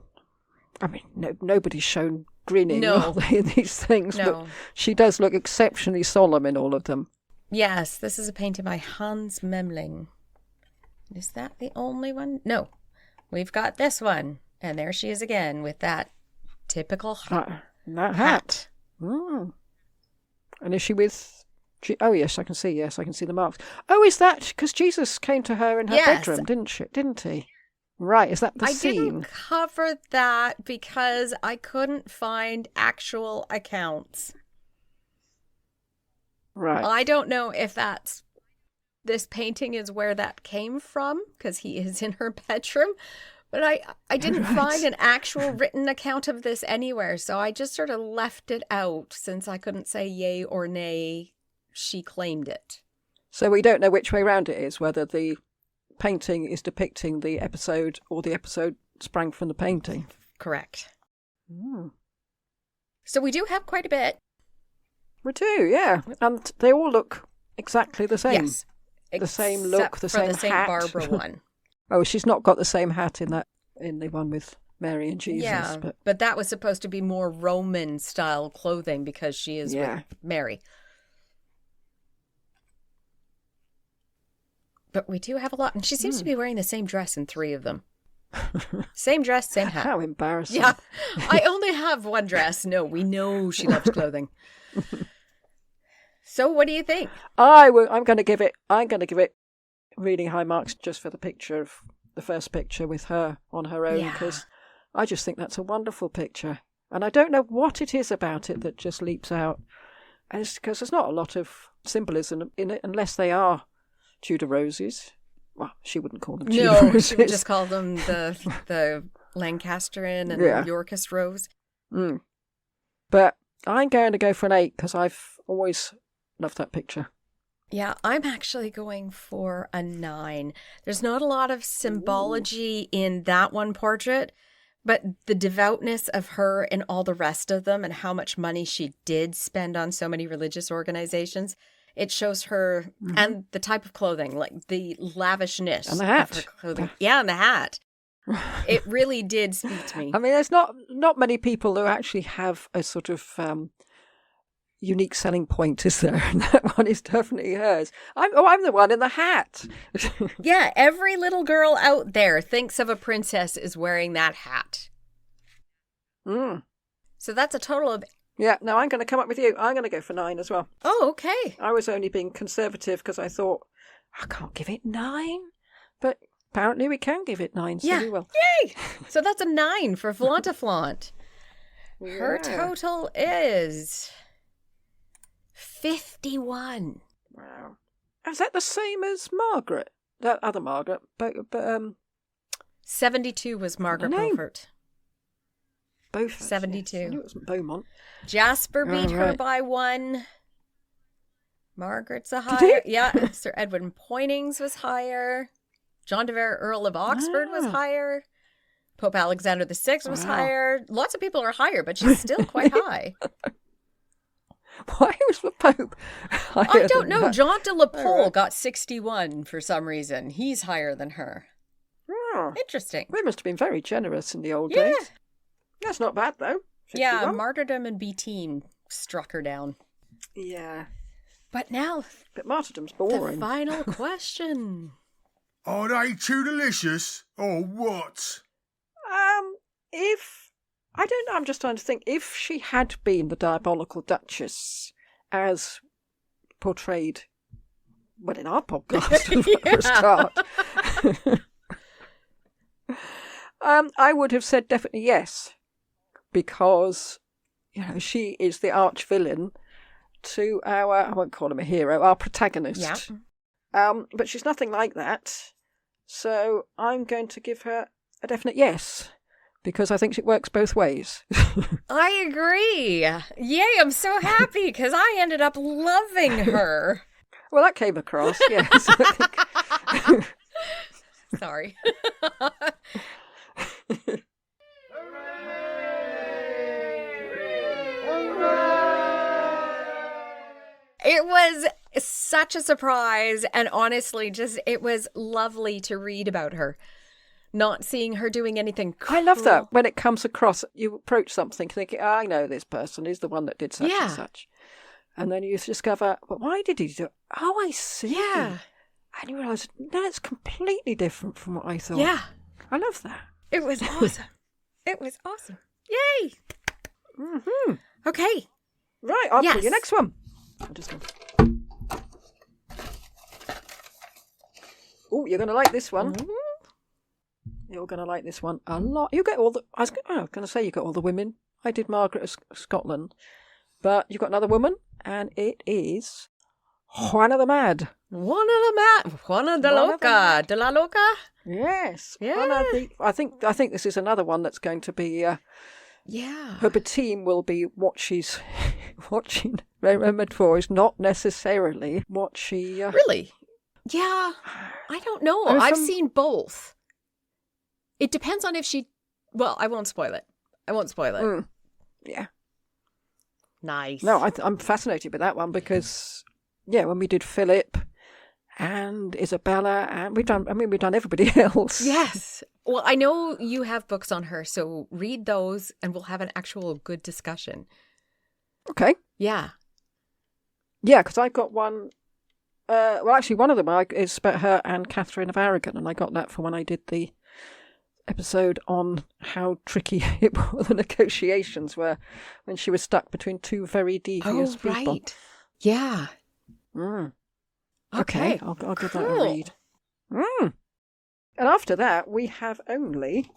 I mean, nobody's shown grinning in these things, but she does look exceptionally solemn in all of them. Yes, this is a painting by Hans Memling. Is that the only one? No, we've got this one. And there she is again with that typical hat. And is she with... Oh, yes, I can see. Yes, I can see the marks. Oh, is that... Because Jesus came to her in her bedroom, didn't he? Right, is that the I scene? didn't cover that because I couldn't find actual accounts. Right. I don't know if this painting is where that came from, because he is in her bedroom. But I didn't find an actual written account of this anywhere, so I just sort of left it out since I couldn't say yay or nay she claimed it. So we don't know which way round it is, whether the painting is depicting the episode or the episode sprang from the painting. Correct. Mm. So we do have quite a bit. We do, yeah. And they all look exactly the same. Yes. The same look, the Except same for the St. hat. Barbara one. Oh, she's not got the same hat in the one with Mary and Jesus. Yeah, but that was supposed to be more Roman style clothing because she is with Mary. But we do have a lot, and she seems to be wearing the same dress in 3 of them. Same dress, same hat. How embarrassing. Yeah, I only have one dress. No, we know she loves clothing. So what do you think? I'm going to give it really high marks just for the first picture with her on her own, because I just think that's a wonderful picture. And I don't know what it is about it that just leaps out. And it's because there's not a lot of symbolism in it unless they are Tudor roses. Well, she wouldn't call them Tudor roses. She would just call them the Lancastrian and Yorkist rose. Mm. But I'm going to go for an 8 because I've always loved that picture. Yeah, I'm actually going for a 9. There's not a lot of symbology in that one portrait, but the devoutness of her and all the rest of them and how much money she did spend on so many religious organizations, it shows her and the type of clothing, like the lavishness and the hat. Of her clothing. Yeah, and the hat. It really did speak to me. I mean, there's not many people who actually have a sort of unique selling point, is there? And that one is definitely hers. I'm the one in the hat. Yeah, every little girl out there thinks of a princess as wearing that hat. Mm. So that's a total of... Yeah, no, I'm going to come up with you. I'm going to go for 9 as well. Oh, okay. I was only being conservative because I thought, I can't give it 9. But apparently we can give it 9, so we will. Yay! So that's a 9 for Flaunt-a-Flaunt. Her total is 51. Wow. Is that the same as Margaret? That other Margaret? But 72 was Margaret Beaufort. Both 72. Yes. I knew it wasn't Beaumont. Jasper beat her by 1. Margaret's a higher. Yeah, Sir Edwin Poynings was higher. John de Vere, Earl of Oxford, was higher. Pope Alexander VI was higher. Lots of people are higher, but she's still quite high. Why was the Pope higher? I don't know. John de la Pole got 61 for some reason. He's higher than her. Oh. Interesting. They must have been very generous in the old days. That's not bad, though. 51. Yeah, martyrdom and B-team struck her down. Yeah. But now, but martyrdom's boring. The final question. Are they too delicious or what? I don't know, I'm just trying to think, if she had been the Diabolical Duchess as portrayed, well, in our podcast for a start, I would have said definitely yes, because, she is the arch villain to our, I won't call him a hero, our protagonist. Yeah. But she's nothing like that, so I'm going to give her a definite yes. Because I think it works both ways. I agree. Yay, I'm so happy because I ended up loving her. Well, that came across, yes. Sorry. It was such a surprise, and honestly, it was lovely to read about her. Not seeing her doing anything cruel. I love that when it comes across, you approach something thinking, I know this person is the one that did such and such. And then you discover, but why did he do it? Oh, I see. Yeah. And you realise, no, it's completely different from what I thought. Yeah. I love that. It was awesome. It was awesome. Yay. Mm-hmm. Okay. Right, I'll pull your next one. Oh, you're going to like this one. Mm-hmm. you're going to like this one a lot. You get all the... I was going to say you got all the women. I did Margaret of Scotland. But you've got another woman, and it is Juana the Mad. Juana de la Loca. Yes. Yeah. I think this is another one that's going to be... her team will be what she's watching, remembered for is not necessarily what she... Really? Yeah. I don't know. I've seen both. It depends on if she... Well, I won't spoil it. Yeah. Nice. No, I'm fascinated with that one because, when we did Philip and Isabella, and we've done everybody else. Yes. Well, I know you have books on her, so read those and we'll have an actual good discussion. Okay. Yeah. Yeah, because I got one. Actually, one of them is about her and Catherine of Aragon, and I got that for when I did the episode on how tricky the negotiations were when she was stuck between two very devious people. Right. Yeah. Okay, I'll give that a read. And after that, we have only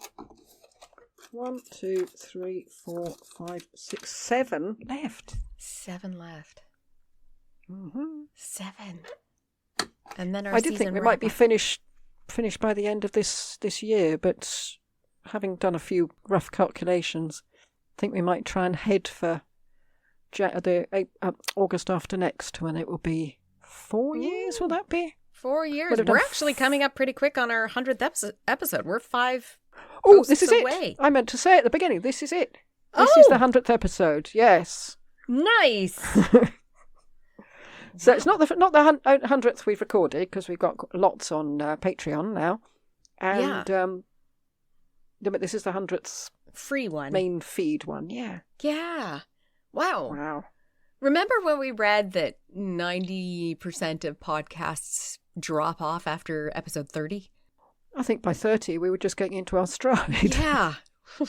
1, 2, 3, 4, 5, 6, 7 left. 7 left. Mm-hmm. 7. And then our I did think we might be finished by the end of this year, but having done a few rough calculations, I think we might try and head for August after next, when it will be 4 years. Will that be 4 years? We're actually coming up pretty quick on our 100th episode. We're 5. Oh, this is away. It. I meant to say at the beginning. This is it. This is the 100th episode. Yes. Nice. So it's not the 100th we've recorded, because we've got lots on Patreon now, and but this is the 100th free one, main feed one. Yeah. Wow. Remember when we read that 90% of podcasts drop off after episode 30? I think by 30 we were just getting into our stride. Yeah.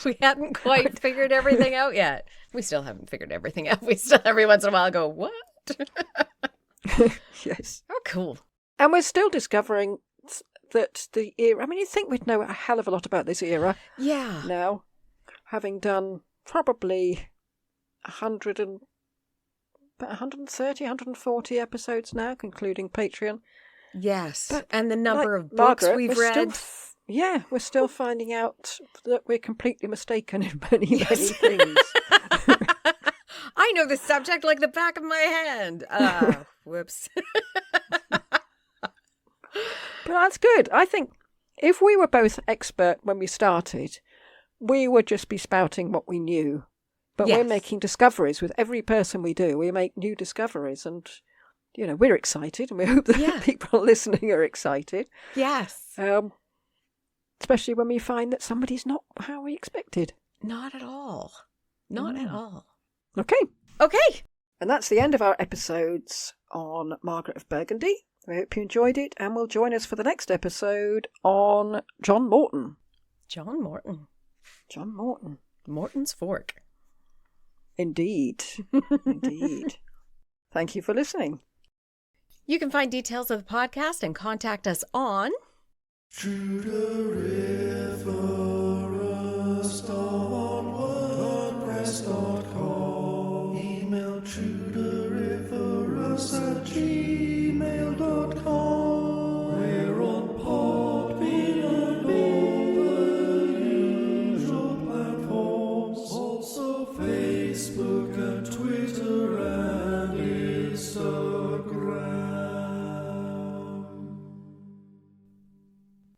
We hadn't quite figured everything out yet. We still haven't figured everything out. We still every once in a while go, what? Yes. Oh, cool. And we're still discovering that the era... I mean, you'd think we'd know a hell of a lot about this era. Yeah. Now, having done probably 130, 140 episodes now, concluding Patreon. Yes. But and the number of books Margaret, we've read. We're still finding out that we're completely mistaken in many things. I know the subject like the back of my hand. Whoops. But that's good. I think if we were both expert when we started, we would just be spouting what we knew. But we're making discoveries with every person we do. We make new discoveries, and we're excited, and we hope that people listening are excited. Yes. Especially when we find that somebody's not how we expected. Not at all. Not at all. Okay. Okay. And that's the end of our episodes on Margaret of Burgundy. We hope you enjoyed it, and will join us for the next episode on John Morton. John Morton. Morton's Fork. Indeed. Indeed. Thank you for listening. You can find details of the podcast and contact us on trutheriferous.wordpress.com. Email trutheriferous@gmail.com. We're on Podbean and all the usual platforms. Also Facebook and Twitter and Instagram.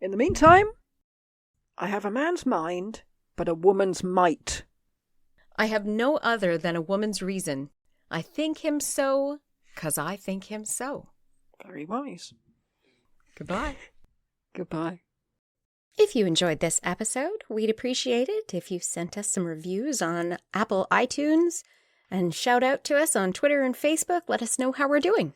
In the meantime, I have a man's mind, but a woman's might. I have no other than a woman's reason. I think him so, 'cause I think him so. Very wise. Goodbye. Goodbye. If you enjoyed this episode, we'd appreciate it if you sent us some reviews on Apple iTunes and shout out to us on Twitter and Facebook. Let us know how we're doing.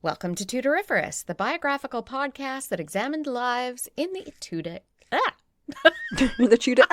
Welcome to Tudoriferous, the biographical podcast that examined lives in the Tudor... The Tudor.